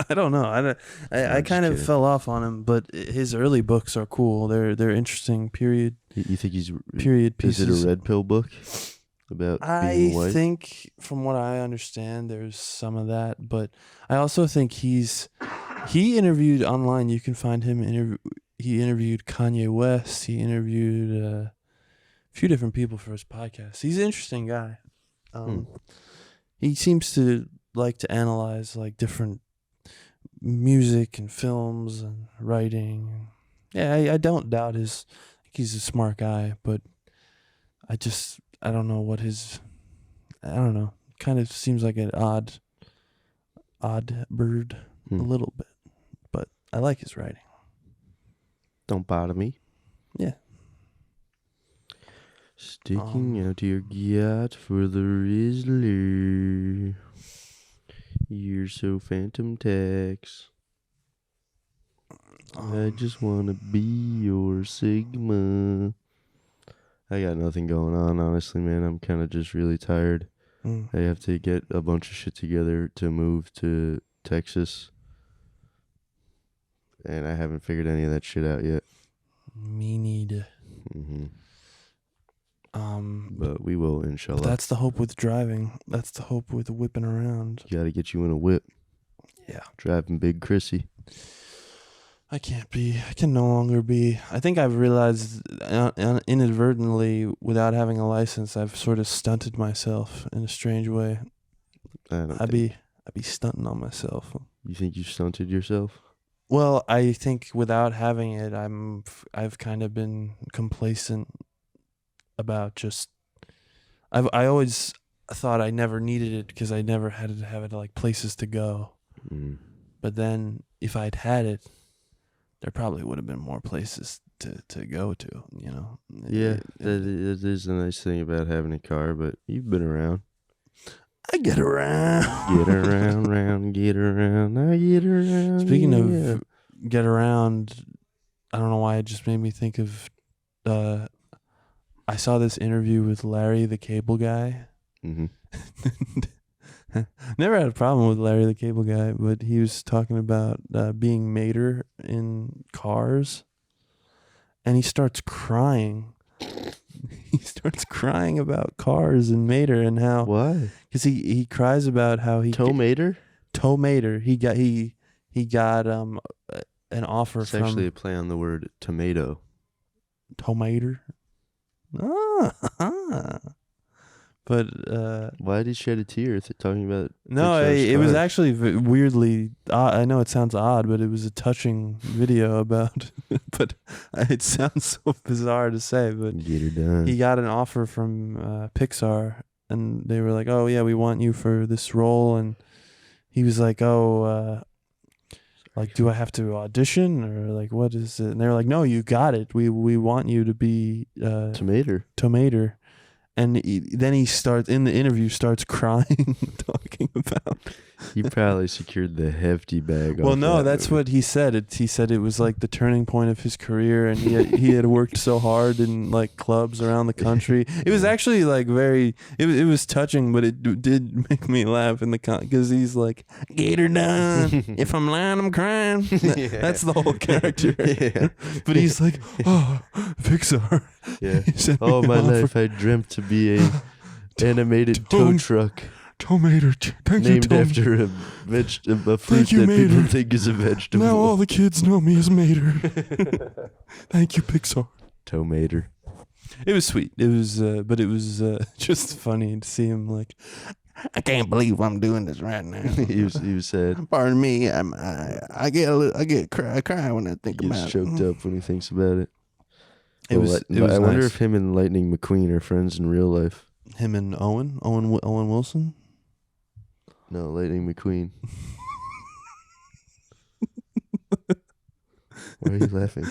S6: I don't know. I kind of fell off on him, but his early books are cool. They're interesting. Period.
S5: You think he's
S6: period pieces?
S5: Is it a red pill book about being white?
S6: I think, from what I understand, there's some of that, but I also think he interviewed online. You can find him. He interviewed Kanye West. He interviewed a few different people for his podcast. He's an interesting guy. He seems to like to analyze like different music and films and writing. Yeah, I don't doubt he's a smart guy, but I don't know what I don't know. Kind of seems like an odd bird a little bit, but I like his writing.
S5: Don't bother me.
S6: Yeah.
S5: Sticking out your gut for the Rizzler. You're so phantom tax. I just want to be your Sigma. I got nothing going on, honestly, man. I'm kind of just really tired. I have to get a bunch of shit together to move to Texas. And I haven't figured any of that shit out yet.
S6: Me neither.
S5: But we will, inshallah.
S6: That's the hope with driving. That's the hope with whipping around.
S5: Got to get you in a whip.
S6: Yeah.
S5: Driving Big Chrissy.
S6: I can't be. I can no longer be. I think I've realized inadvertently, without having a license, I've sort of stunted myself in a strange way. I'd be stunting on myself.
S5: You think you stunted yourself?
S6: Well, I think without having it, I've kind of been complacent about just. I always thought I never needed it because I never had to have it like places to go. But then if I'd had it, there probably would have been more places to go to, you know.
S5: Yeah, that is a nice thing about having a car, but you've been around.
S6: I get around.
S5: Get around, get around, I get around.
S6: Speaking of get around, I don't know why it just made me think of, I saw this interview with Larry the Cable Guy. Never had a problem with Larry the Cable Guy, but he was talking about being Mater in Cars, and he starts crying. He starts crying about Cars and Mater and how.
S5: Why?
S6: Because he cries about how he
S5: Tow Mater.
S6: He got an offer
S5: It's
S6: from.
S5: actually a play on the word tomato.
S6: Tomater. But
S5: why did he shed a tear talking about?
S6: No, it was actually weirdly odd. I know it sounds odd, but it was a touching video about. But it sounds so bizarre to say. But
S5: get her done.
S6: He got an offer from Pixar, and they were like, "Oh yeah, we want you for this role," and he was like, "Oh, like, do I have to audition or like what is it?" And they were like, "No, you got it. We want you to be Tomater." And then he starts in the interview, starts crying, talking about.
S5: He probably secured the hefty bag.
S6: Well, no, that's what he said. He said it was like the turning point of his career, and he had worked so hard in like clubs around the country. It was actually like very. It was touching, but it did make me laugh in the because he's like, "Get her done. If I'm lying, I'm crying." That's the whole character. But he's like, "Oh, Pixar."
S5: Yeah. All my life I dreamt to be a animated tow truck.
S6: Tomater.
S5: Named after a fruit that people think is a vegetable.
S6: Now all the kids know me as Mater. Thank you, Pixar.
S5: Tomater.
S6: It was sweet. It was, but it was just funny to see him like, I can't believe I'm doing this right now.
S5: he was sad.
S6: Pardon me. I cry when I think about it.
S5: He gets choked up when he thinks about it.
S6: It was
S5: I wonder
S6: nice.
S5: if him and Lightning McQueen are friends in real life.
S6: Him and Owen Wilson.
S5: No, Lightning McQueen. Why are you laughing?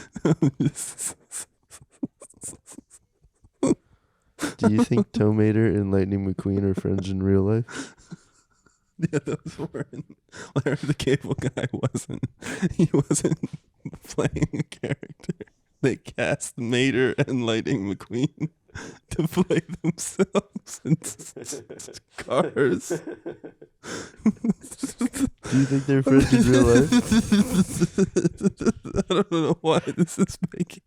S5: Do you think Tomater and Lightning McQueen are friends in real life?
S6: Yeah, those weren't. Larry the Cable Guy wasn't. He wasn't playing a character. They cast Mater and Lightning McQueen to play themselves in Cars.
S5: Do you think they're friends in real life?
S6: I don't know why this is making.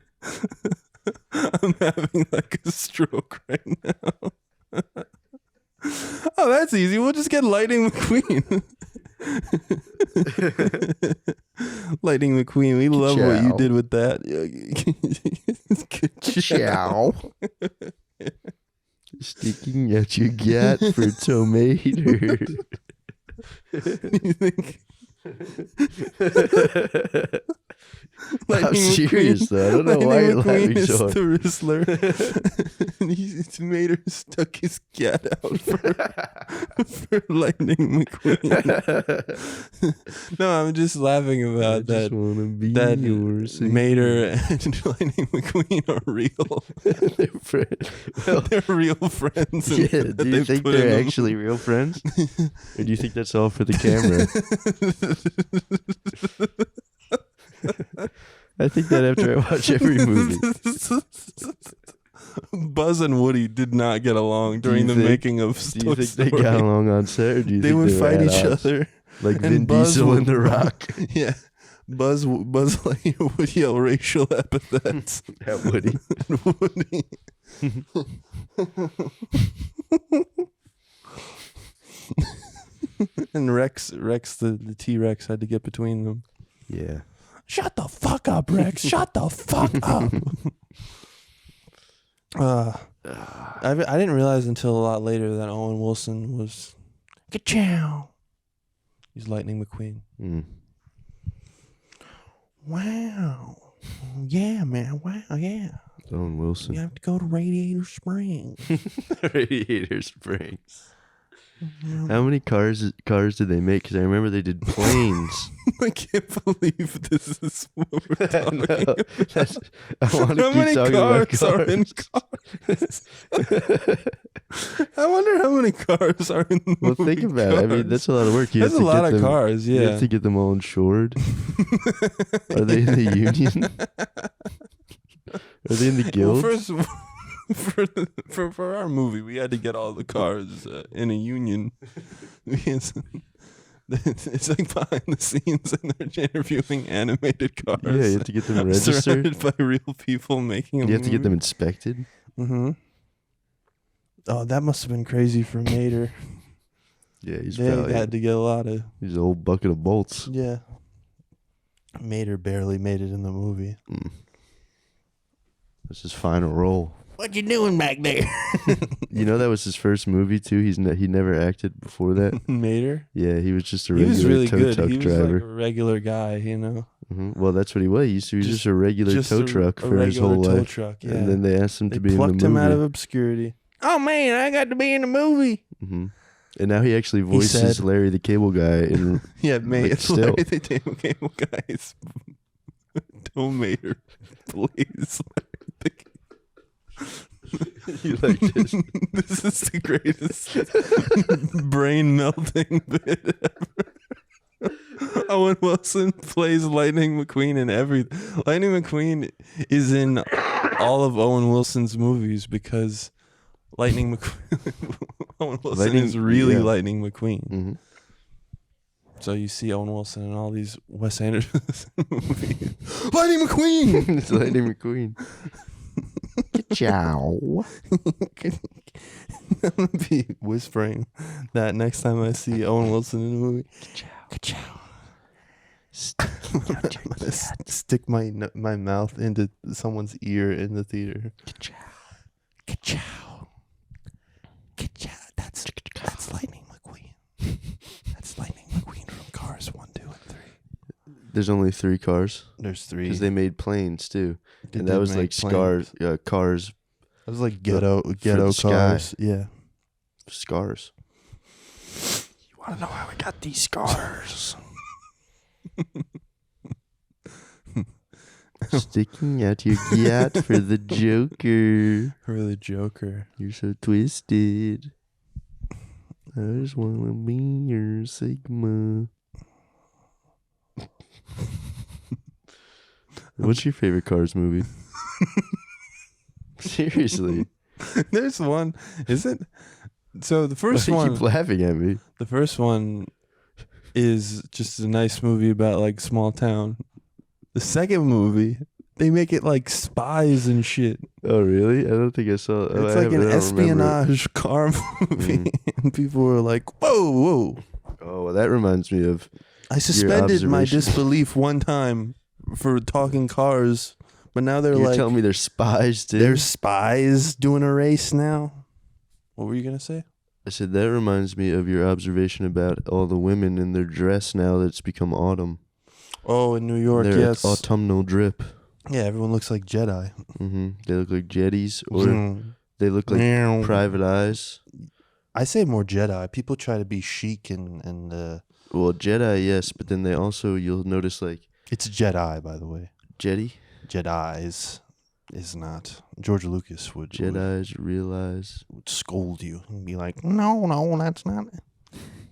S6: I'm having like a stroke right now. Oh, that's easy. We'll just get Lightning McQueen. Lightning McQueen, we love what you did with that.
S5: Ka-chow. Sticking out your gat for Tomater.
S6: You think?
S5: I'm serious though. I don't know why you're laughing
S6: is
S5: so hard.
S6: the Rizzler. And he's made her stuck his cat out for Lightning McQueen. No, I'm just laughing about that. That Mater and Lightning McQueen are real. They're real friends.
S5: Yeah, do you think they're actually real friends? Or do you think that's all for the camera? I think that after I watch every movie.
S6: Buzz and Woody did not get along during the making of
S5: Do you think they got along on set, or do you
S6: they
S5: think
S6: would
S5: they were
S6: fight
S5: at
S6: each
S5: odds?
S6: other?
S5: Like
S6: And
S5: Vin
S6: Buzz
S5: Diesel
S6: would-
S5: and The Rock.
S6: Yeah. Buzz Lightyear would yell racial epithets
S5: At Woody.
S6: at Woody. And Rex, the T-Rex had to get between them.
S5: Yeah.
S6: Shut the fuck up, Rex. Shut the fuck up. I didn't realize until a lot later that Owen Wilson was ka-chow. He's Lightning McQueen.
S5: Mm.
S6: Wow. Yeah, man. Wow, yeah.
S5: Owen Wilson.
S6: You have to go to Radiator Springs.
S5: Radiator Springs. How many cars did they make? Because I remember they did planes.
S6: I can't believe this is what we're talking about.
S5: I want to
S6: How
S5: keep
S6: many
S5: talking about
S6: cars are in
S5: cars.
S6: I wonder how many cars are in the
S5: Well,
S6: movie
S5: think about it. I mean,
S6: Cars.
S5: that's a lot of work. You
S6: That's
S5: have
S6: a
S5: to
S6: lot
S5: get
S6: of
S5: them,
S6: cars,
S5: You
S6: yeah.
S5: have to get them all insured. Are they in the union? Are they in the
S6: Well,
S5: guild?
S6: first, for our movie, we had to get all the cars in a union. It's like behind the scenes, and they're interviewing animated cars.
S5: Yeah, you have to get them registered.
S6: Surrounded by real people making a
S5: You have to get them
S6: movie.
S5: inspected.
S6: Mm-hmm. Oh, that must have been crazy for Mater.
S5: Yeah, he's
S6: They
S5: probably
S6: had to get a lot of.
S5: he's an old bucket of bolts.
S6: Yeah. Mater barely made it in the movie.
S5: That's his final role.
S6: What you doing back there?
S5: You know that was his first movie too. He never acted before that.
S6: Mater?
S5: Yeah, he was just a
S6: He
S5: regular
S6: was really
S5: tow
S6: good.
S5: truck
S6: He was
S5: driver.
S6: like a regular guy, you know.
S5: Well, that's what he was. He was just a regular
S6: Just
S5: tow
S6: a-
S5: truck
S6: a
S5: for his whole
S6: regular tow
S5: life.
S6: truck, yeah.
S5: And then they asked him
S6: They
S5: to be in the
S6: plucked
S5: movie.
S6: him out of obscurity. Oh man, I got to be in the movie.
S5: And now he actually voices
S6: said-
S5: Larry the Cable Guy in
S6: Yeah, mate.
S5: like,
S6: It's
S5: still.
S6: Larry the Cable Guys. Don't Mater, please.
S5: You like this?
S6: This is the greatest brain melting bit ever. Owen Wilson plays Lightning McQueen in everything. Lightning McQueen is in all of Owen Wilson's movies because Lightning McQueen. Owen Wilson is really Lightning McQueen. So you see Owen Wilson in all these Wes Anderson movies. Lightning McQueen.
S5: It's Lightning McQueen. Ka-chow.
S6: I'm gonna be whispering that next time I see Owen Wilson in a movie. Ka-chow. I'm gonna stick my mouth into someone's ear in the theater. Ka-chow. Ka-chow. Ka-chow. That's Lightning McQueen. That's Lightning McQueen from Cars 1, 2, and 3.
S5: There's only 3 cars.
S8: There's 3.
S5: Because they made planes too.
S8: They
S5: And that
S8: did
S5: was
S8: make
S5: like
S8: planes.
S5: cars.
S8: It was like ghetto
S5: the sky.
S8: cars. Yeah.
S5: Scars.
S6: You want to know how I got these scars?
S5: Sticking out your gat for the Joker.
S6: For the Joker.
S5: You're so twisted. I just want to be your Sigma. What's your favorite Cars movie? Seriously.
S6: There's one. Is it? So the first
S5: Why do you
S6: one.
S5: keep laughing at me?
S6: The first one is just a nice movie about like small town. The second movie, they make it like spies and shit.
S5: Oh, really? I don't think I saw it.
S6: It's like an espionage car movie. And people were like, whoa, whoa.
S5: Oh, well, that reminds me of
S6: I suspended my
S5: observation.
S6: disbelief one time for talking cars, but now they're
S5: You're
S6: like,
S5: telling me they're spies, dude?
S6: they're spies doing a race now. What were you going to say?
S5: I said that reminds me of your observation about all the women in their dress now that it's become autumn.
S6: Oh, in New York,
S5: Their
S6: yes.
S5: autumnal drip.
S8: Yeah, everyone looks like Jedi.
S5: They look like jetties, or
S8: Mhm.
S5: they look like
S8: Meow.
S5: private eyes.
S8: I say more Jedi. People try to be chic and
S5: Well, Jedi, yes, but then they also, you'll notice, like,
S8: it's Jedi, by the way.
S5: Jetty?
S8: Jedi's is not. George Lucas would
S5: Jedis realize.
S8: scold you and be like, no, that's not.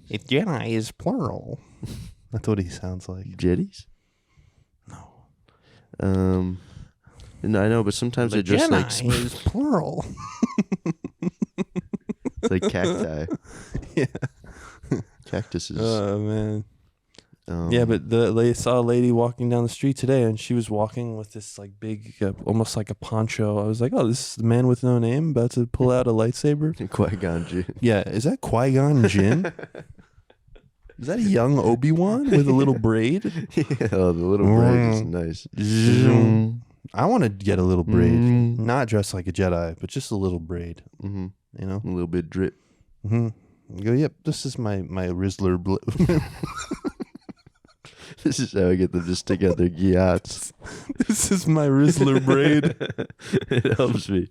S8: It Jedi is plural. That's what he sounds like.
S5: Jetties?
S8: No.
S5: No, I know, but sometimes they just like
S8: is plural.
S5: it's like cacti.
S8: Yeah.
S5: Cactuses.
S6: Oh man. Yeah, but they saw a lady walking down the street today, and she was walking with this like big, almost like a poncho. I was like, "Oh, this is the man with no name about to pull out a lightsaber."
S5: Qui-Gon Jinn.
S8: Yeah, is that Qui-Gon Jinn? Is that a young Obi-Wan with a little braid?
S5: Yeah, the little braid is nice.
S8: I want to get a little braid, not dressed like a Jedi, but just a little braid.
S5: Mm-hmm.
S8: You know,
S5: A little bit drip.
S8: You go, yep, this is my Rizzler.
S5: This is how I get them to stick out their gyats.
S6: This is my Rizzler braid.
S5: It helps me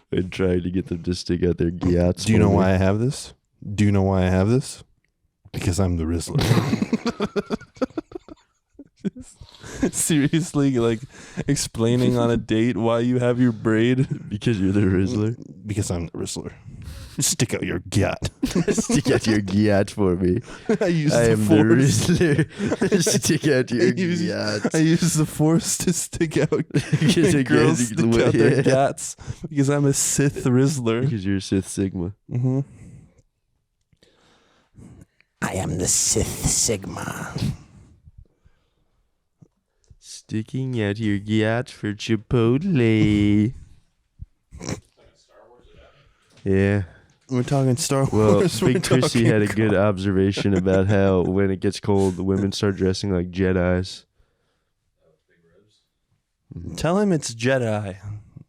S5: when trying to get them to stick out their gyats.
S8: Do you know why I have this? Do you know why I have this? Because I'm the Rizzler.
S6: Seriously, like explaining on a date why you have your braid?
S5: Because you're the Rizzler?
S8: Because I'm the Rizzler. Stick out your gyat.
S5: Stick out your gyat for me.
S8: I
S5: am the Rizzler. Stick out your gyat.
S6: I use the Force to stick out.
S5: Because the
S6: girls
S5: guys-
S6: stick out their
S5: yeah.
S6: gats because I'm a Sith Rizzler.
S5: Because you're Sith Sigma.
S6: Mm-hmm.
S8: I am the Sith Sigma.
S5: Sticking out your gyat for Chipotle. Yeah.
S8: We're talking Star
S5: Well,
S8: Wars.
S5: Big Chrissy had a good observation about how when it gets cold, the women start dressing like Jedis.
S6: Tell him it's Jedi.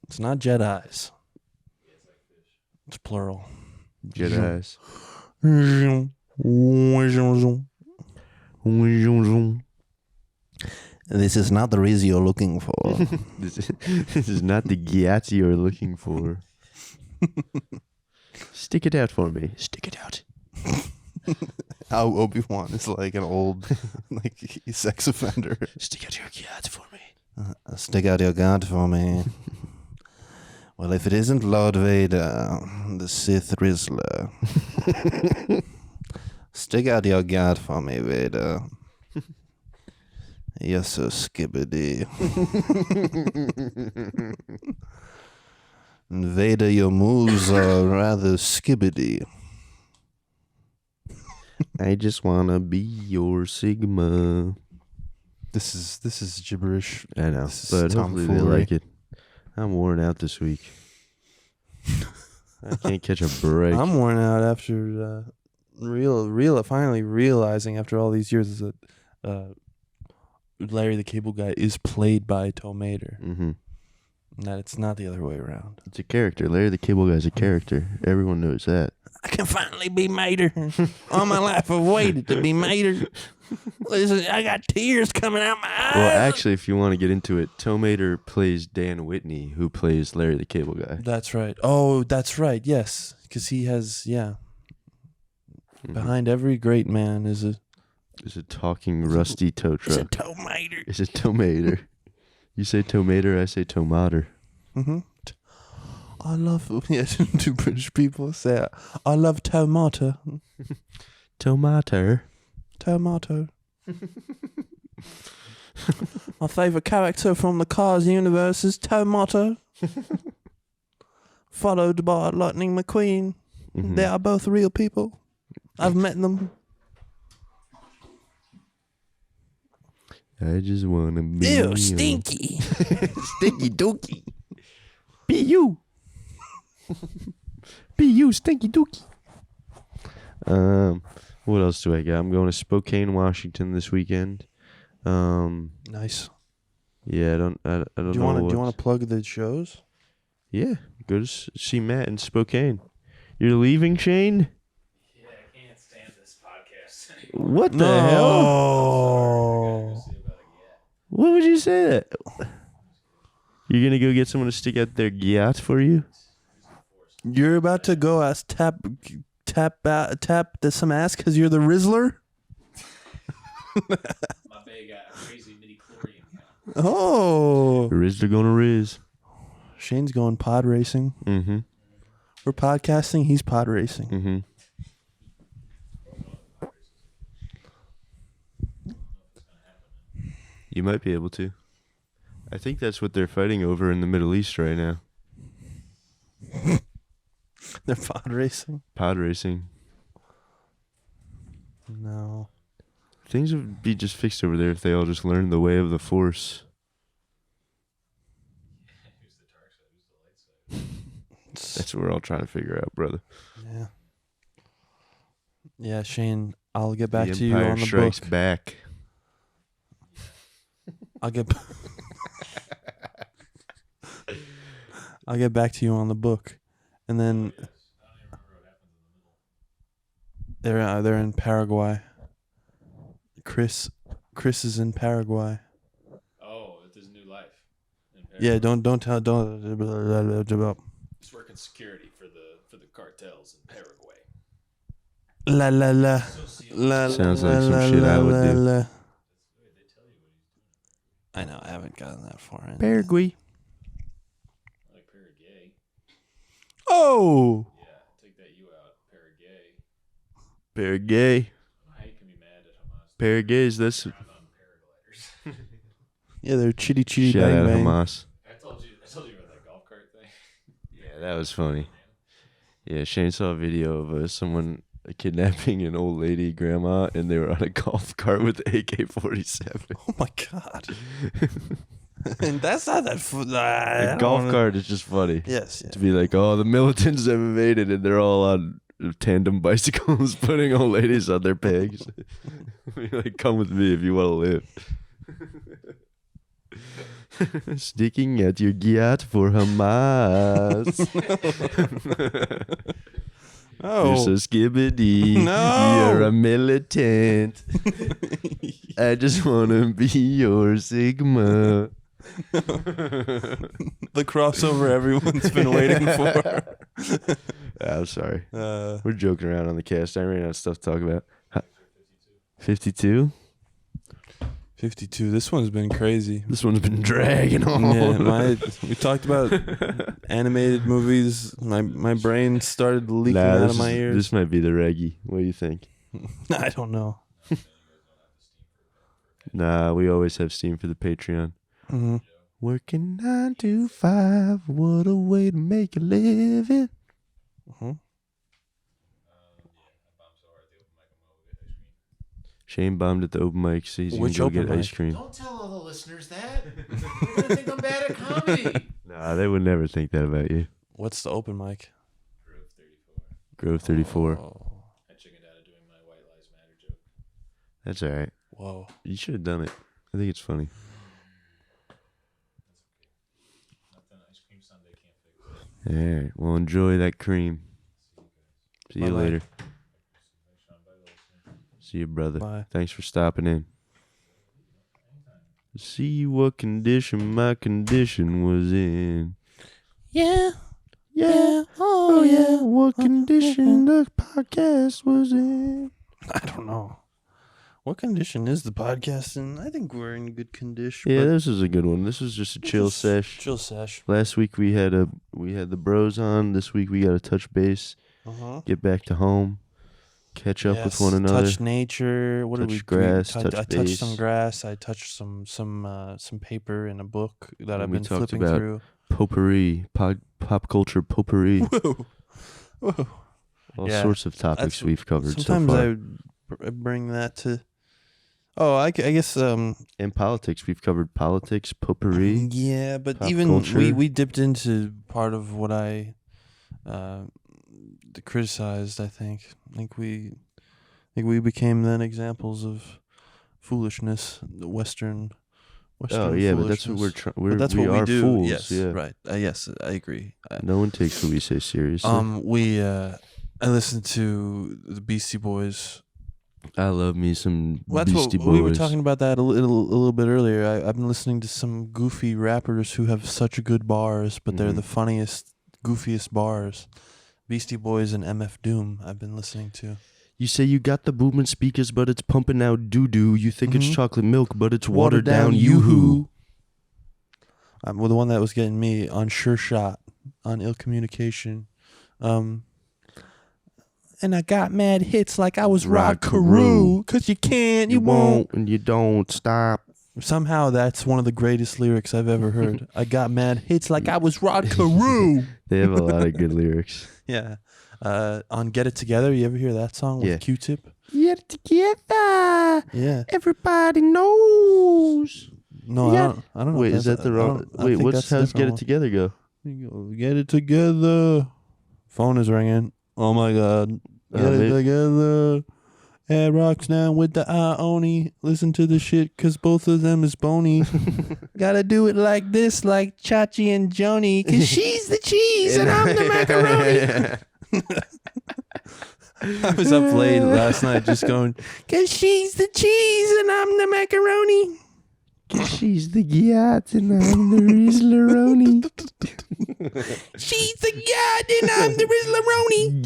S6: It's not Jedis. It's plural.
S5: Jedis.
S8: This is not the Riz you're looking for.
S5: This is not the gyat you're looking for. Stick it out for me. Stick it out.
S8: How Obi-Wan is like an old like sex offender.
S5: Stick out your gyat for me.
S8: Stick out your guard for me. Well, if it isn't Lord Vader, the Sith Rizzler. Stick out your guard for me, Vader. You're so skibbity. And Vader, your moves are rather skibbity.
S5: I just wanna be your Sigma.
S8: This is gibberish.
S5: I know,
S8: This is
S5: but hopefully they
S8: tomfoolery.
S5: like it. I'm worn out this week. I can't catch a break.
S6: I'm worn out after finally realizing after all these years that Larry the Cable Guy is played by Tomater.
S5: Mm-hmm.
S6: And that it's not the other way around.
S5: It's a character. Larry the Cable Guy's a character. Everyone knows that.
S6: I can finally be Mater. All my life I've waited to be Mater. Listen, I got tears coming out my eyes.
S5: Well, actually, if you want to get into it, Tomater plays Dan Whitney, who plays Larry the Cable Guy.
S6: That's right. Oh, that's right. Yes, because he has,
S5: Mhm.
S6: behind every great man is a
S5: It's a talking rusty tow truck.
S6: Tomater.
S5: It's a Tomater. You say Tomater, I say Tomater.
S6: Mm-hmm. I love, two British people say, I love tomato.
S5: Tomater.
S6: Tomato. My favourite character from the Cars universe is Tomato. Followed by Lightning McQueen.
S5: Mhm.
S6: They are both real people. I've met them.
S5: I just want to be
S6: Ew,
S5: you.
S6: stinky.
S5: Stinky dookie. Be you. Be you, stinky dookie. What else do I got? I'm going to Spokane, Washington this weekend.
S6: Nice.
S5: Yeah, I don't
S6: Do
S5: know.
S6: you want
S5: what-
S6: to plug the shows?
S5: Yeah, go to see Matt in Spokane. You're leaving, Shane?
S7: Yeah, I can't stand this podcast.
S5: What the hell?
S6: Oh.
S7: See about it
S5: What would you say that? You're gonna go get someone to stick out their gyat for you?
S8: You're about to go tap some ass because you're the Rizzler?
S7: My bae got a crazy midi-chlorian count.
S8: Oh.
S5: Riz, gonna Riz.
S8: Shane's going pod racing.
S5: Mm-hmm.
S8: We're podcasting. He's pod racing.
S5: Mm-hmm. You might be able to. I think that's what they're fighting over in the Middle East right now.
S8: They're pod racing?
S5: Pod racing.
S8: No.
S5: Things would be just fixed over there if they all just learned the way of the Force. That's what we're all trying to figure out, brother.
S8: Yeah. Yeah, Shane, I'll get back
S5: the
S8: to you
S5: Empire
S8: on the
S5: Strikes
S8: book.
S5: Back.
S8: I'll get back to you on the book. And then they're in Paraguay. Chris is in Paraguay.
S7: Oh, with his new life.
S8: Yeah, don't tell
S7: He's working security for the cartels in Paraguay.
S8: la la la la.
S5: Sounds like some shit I would do.
S8: I know, I haven't gotten that far in.
S5: Paraguay.
S7: Like Paraguay.
S8: Oh!
S7: Yeah, take that you out. Paraguay.
S5: Paraguay.
S7: How you can be mad at Hamas?
S5: Paraguays, that's...
S7: I'm on paragliders.
S8: Yeah, they're chitty chitty
S5: Shout
S8: bang
S5: out
S8: bang.
S5: Hamas.
S7: I told you about that golf cart thing.
S5: Yeah, that was funny. Yeah, Shane saw a video of someone kidnapping an old lady, grandma, and they were on a golf cart with AK-47.
S8: Oh my god! And that's not that.
S5: A golf cart is just funny.
S8: Yes.
S5: To be like, oh, the militants have invaded, and they're all on tandem bicycles, putting old ladies on their pegs. Be like, come with me if you want to live. Sticking at your gyat for Hamas.
S8: Oh.
S5: You're so skibbity.
S8: No.
S5: You're a militant. I just want to be your Sigma.
S8: The crossover everyone's been waiting for.
S5: I'm sorry. We're joking around on the cast. I ran out of stuff to talk about. 52?
S8: 52. This one's been crazy.
S5: This one's been dragging on.
S8: Yeah, we talked about animated movies. My brain started leaking out of my ears.
S5: This might be the reggae. What do you think?
S8: I don't know.
S5: Nah, we always have Steam for the Patreon.
S8: Mm-hmm.
S5: Working 9 to 5. What a way to make a living.
S8: Mm-hmm.
S5: Shane bombed at the open mic, so he's
S8: Which
S5: going to go
S8: open
S5: get
S8: mic?
S5: ice cream.
S7: Don't tell all the listeners that. They're gonna think I'm bad at comedy.
S5: Nah, they would never think that about you.
S8: What's the open mic?
S5: Grove 34.
S8: Oh.
S7: I chickened out of doing my White Lives Matter joke.
S5: That's all right.
S8: Whoa.
S5: You should have done it. I think it's funny.
S7: Nothing ice cream sundae can't fix.
S5: All right. Well, enjoy that cream. See you
S8: Bye-bye.
S5: later. See you, brother.
S8: Bye.
S5: Thanks for stopping in. See what condition my condition was in.
S8: Yeah.
S5: Yeah.
S8: Oh, yeah.
S5: What condition the podcast was in.
S8: I don't know. What condition is the podcast in? I think we're in good condition.
S5: Yeah,
S8: but
S5: this is a good one. This was just a chill sesh.
S8: Chill sesh.
S5: Last week we had the bros on. This week we got to touch base, get back to home, catch up with one another.
S8: Touch nature. What did
S5: Touch
S8: we
S5: grass,
S8: I
S5: touch
S8: touched
S5: base.
S8: some grass. I touched some paper in a book that
S5: And
S8: I've
S5: we
S8: been
S5: talked
S8: flipping
S5: about
S8: through.
S5: Potpourri, pop culture potpourri.
S8: Whoa. Whoa.
S5: All
S8: Yeah,
S5: sorts of topics
S8: that's-
S5: we've covered so
S8: Sometimes
S5: far.
S8: I bring that to. Oh, I guess.
S5: In politics, we've covered politics, potpourri.
S8: Yeah, but
S5: pop
S8: even
S5: culture.
S8: we dipped into part of what I criticized. I think we became then examples of foolishness, the Western.
S5: Oh yeah, but that's what
S8: foolishness.
S5: we're
S8: But that's
S5: we
S8: what we
S5: are
S8: do.
S5: fools.
S8: Yes,
S5: Yeah.
S8: right. Yes, I agree.
S5: No one takes what we say seriously.
S8: I listened to the Beastie Boys
S5: I love me some
S6: Well, that's
S5: Beastie
S6: what
S5: Boys.
S6: we were talking about that a little bit earlier. I've been listening to some goofy rappers who have such good bars, but they're the funniest, goofiest bars. Beastie Boys and MF Doom. I've been listening to.
S5: You say you got the booming speakers, but it's pumping out doo-doo. You think it's chocolate milk, but it's watered down yoo-hoo.
S6: Well, the one that was getting me on Sure Shot, on Ill Communication. And I got mad hits like I was Rod Carew. Cause you can't, you won't.
S5: And you don't stop.
S6: Somehow that's one of the greatest lyrics I've ever heard. I got mad hits like I was Rod Carew.
S5: They have a lot of good lyrics.
S6: Yeah. On Get It Together, you ever hear that song with Q-Tip?
S5: Get it together.
S6: Yeah.
S5: Everybody knows.
S6: No, I don't know.
S5: Wait, is that the wrong? Wait, how's Get It Together go?
S6: Get it together. Phone is ringing. Oh my God. Get it together. Head rocks down with the Ioni. Listen to the shit, cause both of them is bony. Gotta do it like this, like Chachi and Joni. Cause she's the cheese and I'm the macaroni. I was up late last night just going, cause she's the cheese and I'm the macaroni.
S5: She's the Gyat and I'm the Rizlaroni.
S6: She's the Gyat and I'm the Rizlaroni.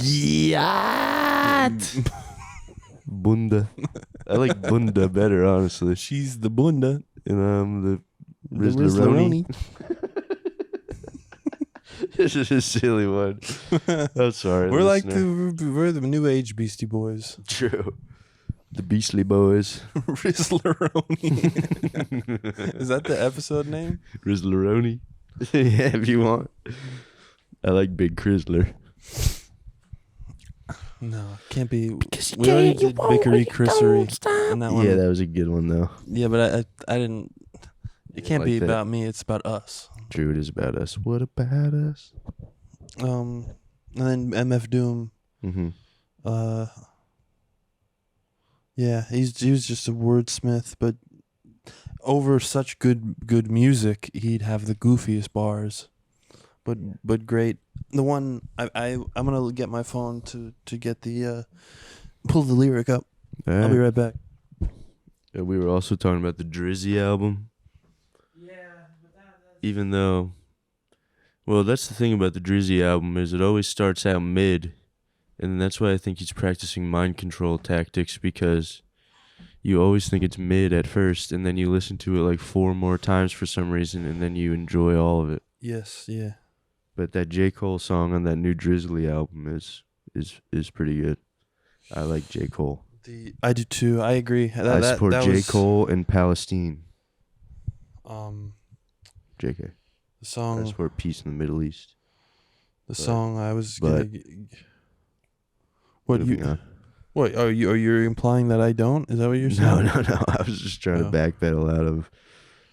S5: Gyat. Bunda. I like Bunda better, honestly.
S6: She's the Bunda.
S5: And I'm the Rizlaroni. This is a silly one. I'm sorry.
S6: We're like we're the new age Beastie Boys.
S5: True. The Beastly Boys.
S6: Rizlaroni. Is that the episode name?
S5: Rizlaroni. Yeah, if you want. I like Big Chrysler.
S6: No, can't be. We already did Bickery Crissery. And that one.
S5: Yeah, that was a good one, though.
S6: Yeah, but I didn't. It can't be
S5: that.
S6: about me. It's about us.
S5: True, it is about us. What about us?
S6: And then MF Doom. Yeah, he was just a wordsmith, but over such good music, he'd have the goofiest bars, but great. The one I'm gonna get my phone to get the pull the lyric up. I'll be right back.
S5: Yeah, we were also talking about the Drizzy album.
S6: Yeah, but
S5: even though, well, that's the thing about the Drizzy album is it always starts out mid. And that's why I think he's practicing mind control tactics, because you always think it's mid at first, and then you listen to it like 4 more times for some reason, and then you enjoy all of it.
S6: Yes, yeah.
S5: But that J. Cole song on that new Drizzly album is pretty good. I like J. Cole.
S6: I do too. I agree.
S5: I support J. Cole and Palestine. JK.
S6: The song.
S5: I support peace in the Middle East.
S6: Song I was.
S5: What
S6: are you implying that I don't? Is that what you're saying?
S5: No. I was just trying to backpedal out of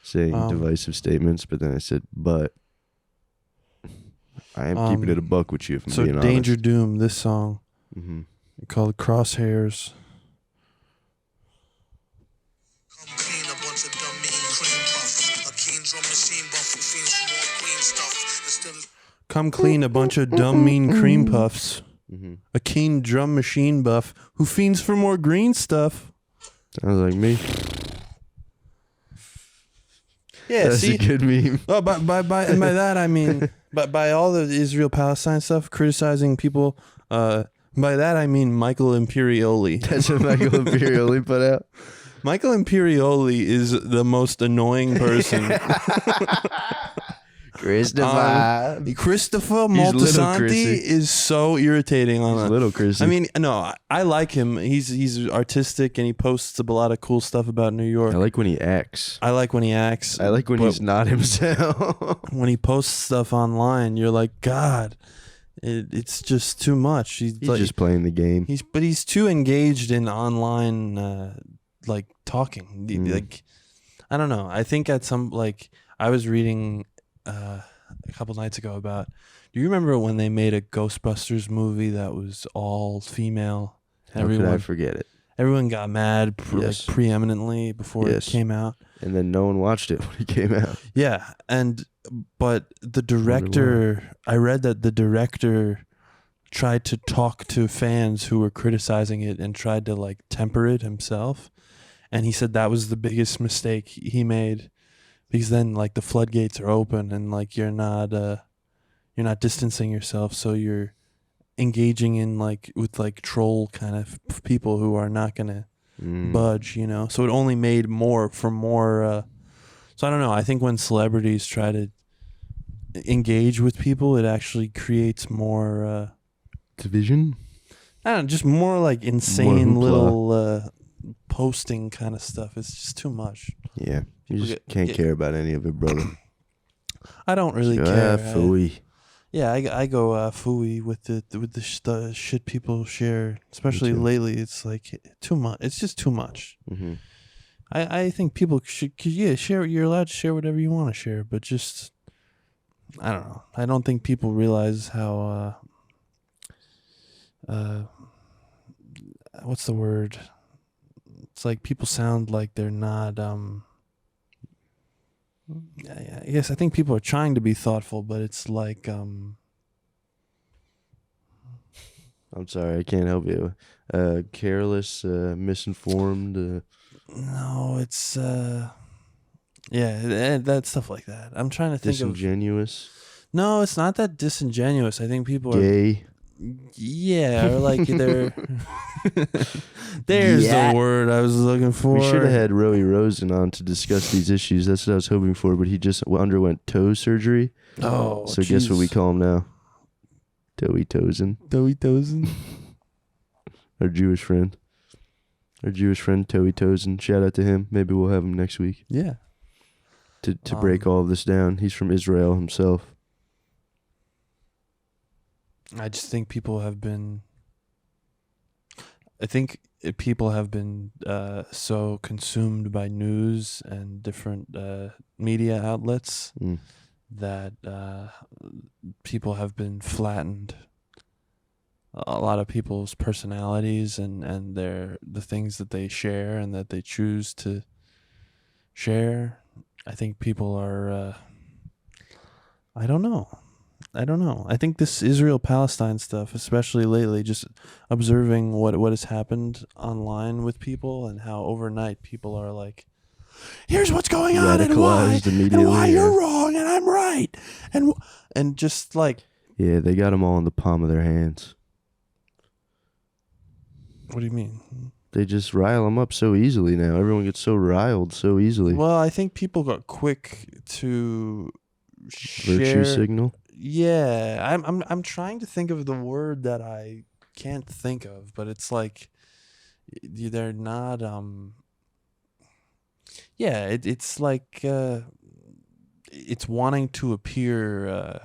S5: saying divisive statements, but then I said, but I am keeping it a buck with you, if I'm being honest.
S6: So Danger Doom, this song, called Crosshairs. Come clean a bunch of dumb mean cream puffs. A keen drum machine buff who fiends for more green stuff.
S5: Sounds like me.
S6: Yeah,
S5: that's a good meme.
S6: Oh, by that I mean, by all the Israel Palestine stuff, criticizing people. By that I mean Michael Imperioli.
S5: That's what Michael Imperioli put out.
S6: Michael Imperioli is the most annoying person.
S5: Christopher
S6: Moltisanti is so irritating on that.
S5: Little Chrissy.
S6: I mean, no, I like him. He's artistic and he posts a lot of cool stuff about New York.
S5: I like when he acts.
S6: I like when he acts.
S5: I like when he's not himself.
S6: When he posts stuff online, you're like, God, it's just too much. He's like,
S5: just playing the game.
S6: He's too engaged in online, like talking. Like, I don't know. I think at some I was reading. A couple nights ago about. Do you remember when they made a Ghostbusters movie that was all female?
S5: How could I forget it?
S6: Everyone got mad preeminently before it came out,
S5: and then no one watched it when it came out.
S6: Yeah, but the director, I read that the director tried to talk to fans who were criticizing it and tried to like temper it himself. And he said that was the biggest mistake he made, because then like the floodgates are open and like you're not distancing yourself, so you're engaging in like with like troll kind of people who are not gonna budge, you know. So it only made more for more. So I don't know. I think when celebrities try to engage with people, it actually creates more
S5: Division.
S6: I don't know, just more like insane
S5: hoopla.
S6: little posting kind of stuff. It's just too much.
S5: Yeah, you just can't care about any of it, brother.
S6: I don't really care.
S5: Phooey.
S6: Yeah, I go phooey with the shit people share, especially lately. It's like too much. It's just too much.
S5: Mm-hmm.
S6: I think people should, share. You're allowed to share whatever you want to share, but just I don't know. I don't think people realize how what's the word? It's like people sound like they're not. I guess I think people are trying to be thoughtful, but it's like
S5: I'm sorry, I can't help you. Careless, misinformed.
S6: No, it's that stuff like that. I'm trying to think
S5: disingenuous.
S6: No, it's not that disingenuous. I think people are
S5: gay.
S6: Yeah, or like they're. There's the word I was looking for.
S5: We should have had Roey Rosen on to discuss these issues. That's what I was hoping for, but he just underwent toe surgery.
S6: Oh,
S5: so guess what we call him now? Toey Tozen.
S6: Toey Tozen.
S5: Our Jewish friend. Toey Tozen. Shout out to him. Maybe we'll have him next week.
S6: Yeah.
S5: To break all of this down. He's from Israel himself.
S6: I just think people have been. I think people have been so consumed by news and different media outlets that people have been flattened. A lot of people's personalities and the things that they share and that they choose to share. I think people are. I don't know. I think this Israel-Palestine stuff, especially lately, just observing what has happened online with people and how overnight people are like, here's what's going on and why you're wrong and I'm right. And just like...
S5: Yeah, they got them all in the palm of their hands.
S6: What do you mean?
S5: They just rile them up so easily now. Everyone gets so riled so easily.
S6: Well, I think people got quick to
S5: virtue signal.
S6: Yeah, I'm trying to think of the word that I can't think of, but it's like they're not. Yeah, it's like it's wanting to appear.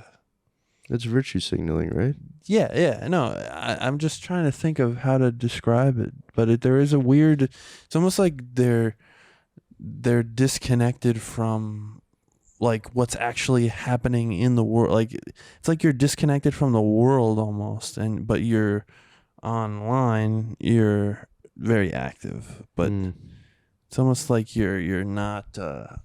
S5: That's virtue signaling, right?
S6: Yeah. No, I'm just trying to think of how to describe it, but there is a weird. It's almost like they're disconnected from. Like what's actually happening in the world. Like it's like you're disconnected from the world almost, but you're online, you're very active, but it's almost like you're not I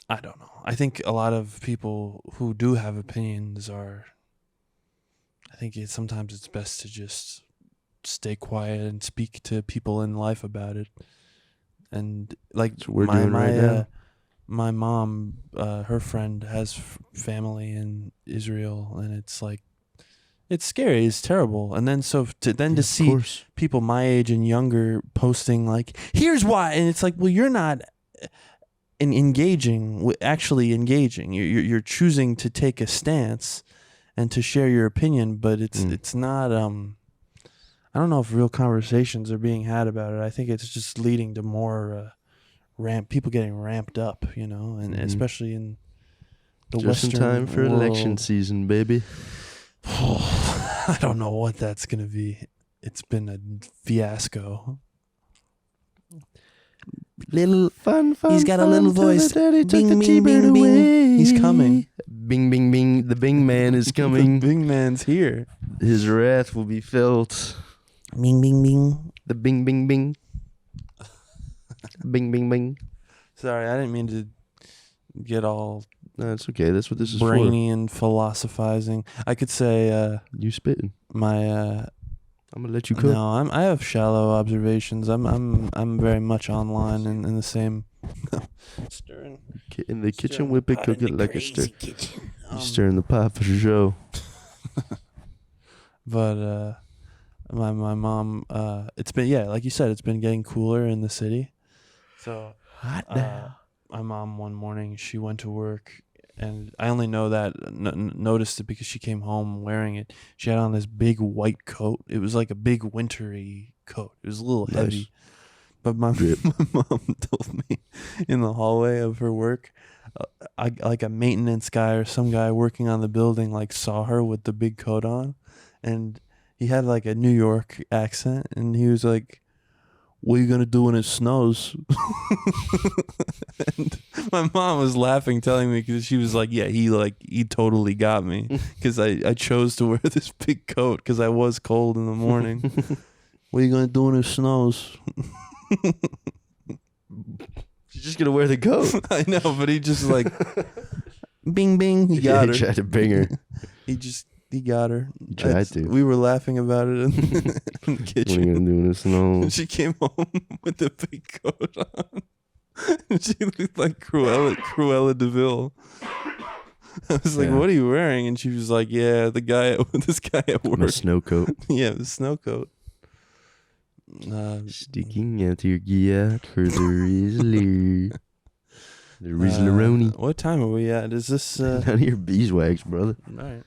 S6: don't know. I think a lot of people who do have opinions I think sometimes it's best to just stay quiet and speak to people in life about it. And like
S5: we're doing right now.
S6: My mom, her friend has family in Israel, and it's like, it's scary, it's terrible. And then to see people my age and younger posting like, here's why, and it's like, well, you're not actually engaging. You're choosing to take a stance and to share your opinion, but it's not. I don't know if real conversations are being had about it. I think it's just leading to more. People getting ramped up, you know, and especially in the
S5: just
S6: Western
S5: in time for
S6: world.
S5: Election season, baby.
S6: I don't know what that's gonna be. It's been a fiasco.
S5: Little fun.
S6: He's got a little voice. Bing, bing, bing, bing. He's coming.
S5: Bing, bing, bing. The Bing Man is coming.
S6: The Bing Man's here.
S5: His wrath will be felt.
S6: Bing, bing, bing.
S5: The Bing, bing, bing. Bing, bing, bing.
S6: Sorry, I didn't mean to get all
S5: No, it's okay. That's what this is
S6: brainy and philosophizing. I could say
S5: for. You spitting.
S6: my
S5: I'm gonna let you cook.
S6: no, I have shallow observations. I'm very much online and in the same stirring.
S5: In the kitchen,
S6: Stirring
S5: whip
S6: the
S5: it,
S6: pot
S5: cook
S6: in
S5: it
S6: the
S5: like a
S6: crazy
S5: stir.
S6: kitchen.
S5: You stirring the pot for sure.
S6: But my mom, it's been like you said, it's been getting cooler in the city. So my mom one morning she went to work, and I only know that noticed it because she came home wearing it. She had on this big white coat. It was like a big wintry coat. It was a little
S5: Nice.
S6: heavy. But my mom told me in the hallway of her work, like a maintenance guy or some guy working on the building like saw her with the big coat on, and he had like a New York accent, and he was like, "What are you gonna do when it snows?" And my mom was laughing, telling me because she was like, "Yeah, he totally got me because I chose to wear this big coat because I was cold in the morning." What are you gonna do when it snows?
S5: You're just gonna wear the coat.
S6: I know, but he just like, bing, bing, he got her.
S5: He tried to bring her.
S6: He got her.
S5: He tried to.
S6: We were laughing about it in the
S5: What are you
S6: kitchen.
S5: gonna do in the snow?
S6: She came home with the big coat on. She looked like Cruella DeVille. I was like,
S5: Yeah.
S6: "What are you wearing?" And she was like, "Yeah, this guy at work."
S5: My snow coat.
S6: Yeah, the snow coat.
S5: Sticking out your gear for the Rizzler. The Rizzleroni.
S6: What time are we at? Is this
S5: None of your beeswax, brother.
S6: all right?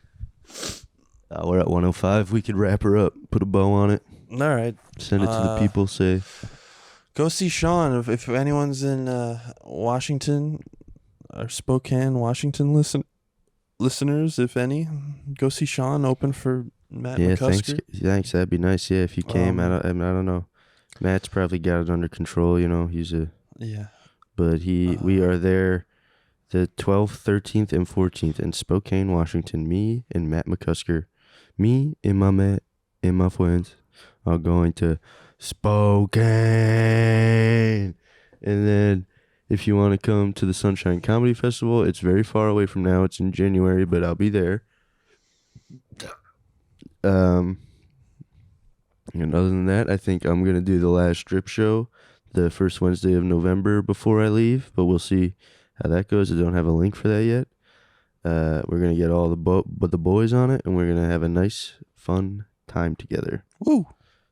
S5: We're at 105. We could wrap her up. Put a bow on it.
S6: All right.
S5: Send it to the people. Say,
S6: Go see Sean if anyone's in Washington or Spokane, Washington. Listeners, if any, go see Sean. Open for Matt
S5: yeah,
S6: McCusker.
S5: thanks. That'd be nice. Yeah, if you came, I don't know. Matt's probably got it under control. He's a.
S6: Yeah.
S5: But we are there the 12th, 13th, and 14th in Spokane, Washington. Me and Matt McCusker, me and my Matt and my friends are going to Spokane. And then if you want to come to the Sunshine Comedy Festival, it's very far away from now. It's in January, but I'll be there. And other than that, I think I'm going to do the last strip show the first Wednesday of November before I leave, but we'll see how that goes. I don't have a link for that yet. We're going to get all the boys on it, and we're going to have a nice, fun time together.
S6: Woo!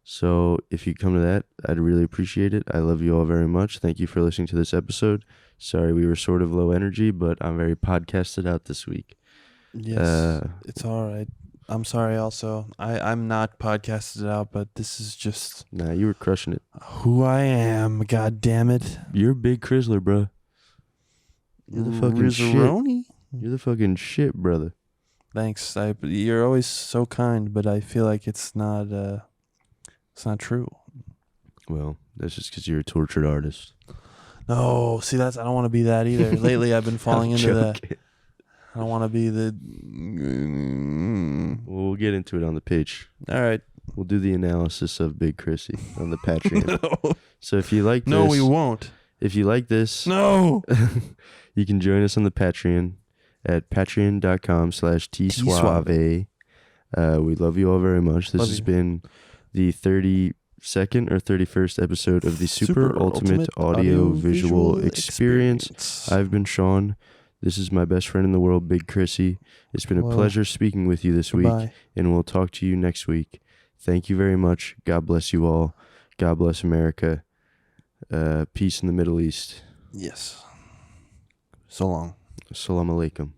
S5: So if you come to that, I'd really appreciate it. I love you all very much. Thank you for listening to this episode. Sorry we were sort of low energy, but I'm very podcasted out this week.
S6: Yes, it's all right. I'm sorry also. I'm not podcasted out, but this is just
S5: Nah, you were crushing it.
S6: who I am. God damn it.
S5: You're a big Chrysler, bro. You're the fucking shit.
S6: Rizzaroni?
S5: You're the fucking shit, brother.
S6: Thanks. You're always so kind, but I feel like it's not true.
S5: Well, that's just because you're a tortured artist.
S6: No, see I don't want to be that either. Lately I've been falling into that.
S5: Joking.
S6: I don't want to be the
S5: Well, we'll get into it on the page.
S6: All right.
S5: We'll do the analysis of Big Chrissy on the Patreon.
S6: No.
S5: So if you like this,
S6: No, we won't.
S5: If you like this,
S6: No.
S5: you can join us on the Patreon at patreon.com/tsuave. We love you all very much. This has been the 32nd or 31st episode of the Super Ultimate Audio Visual Experience. I've been Sean. This is my best friend in the world, Big Chrissy. It's been a pleasure speaking with you this week, and we'll talk to you next week. Thank you very much. God bless you all. God bless America. Peace in the Middle East.
S6: Yes. So long.
S5: Assalamu alaikum.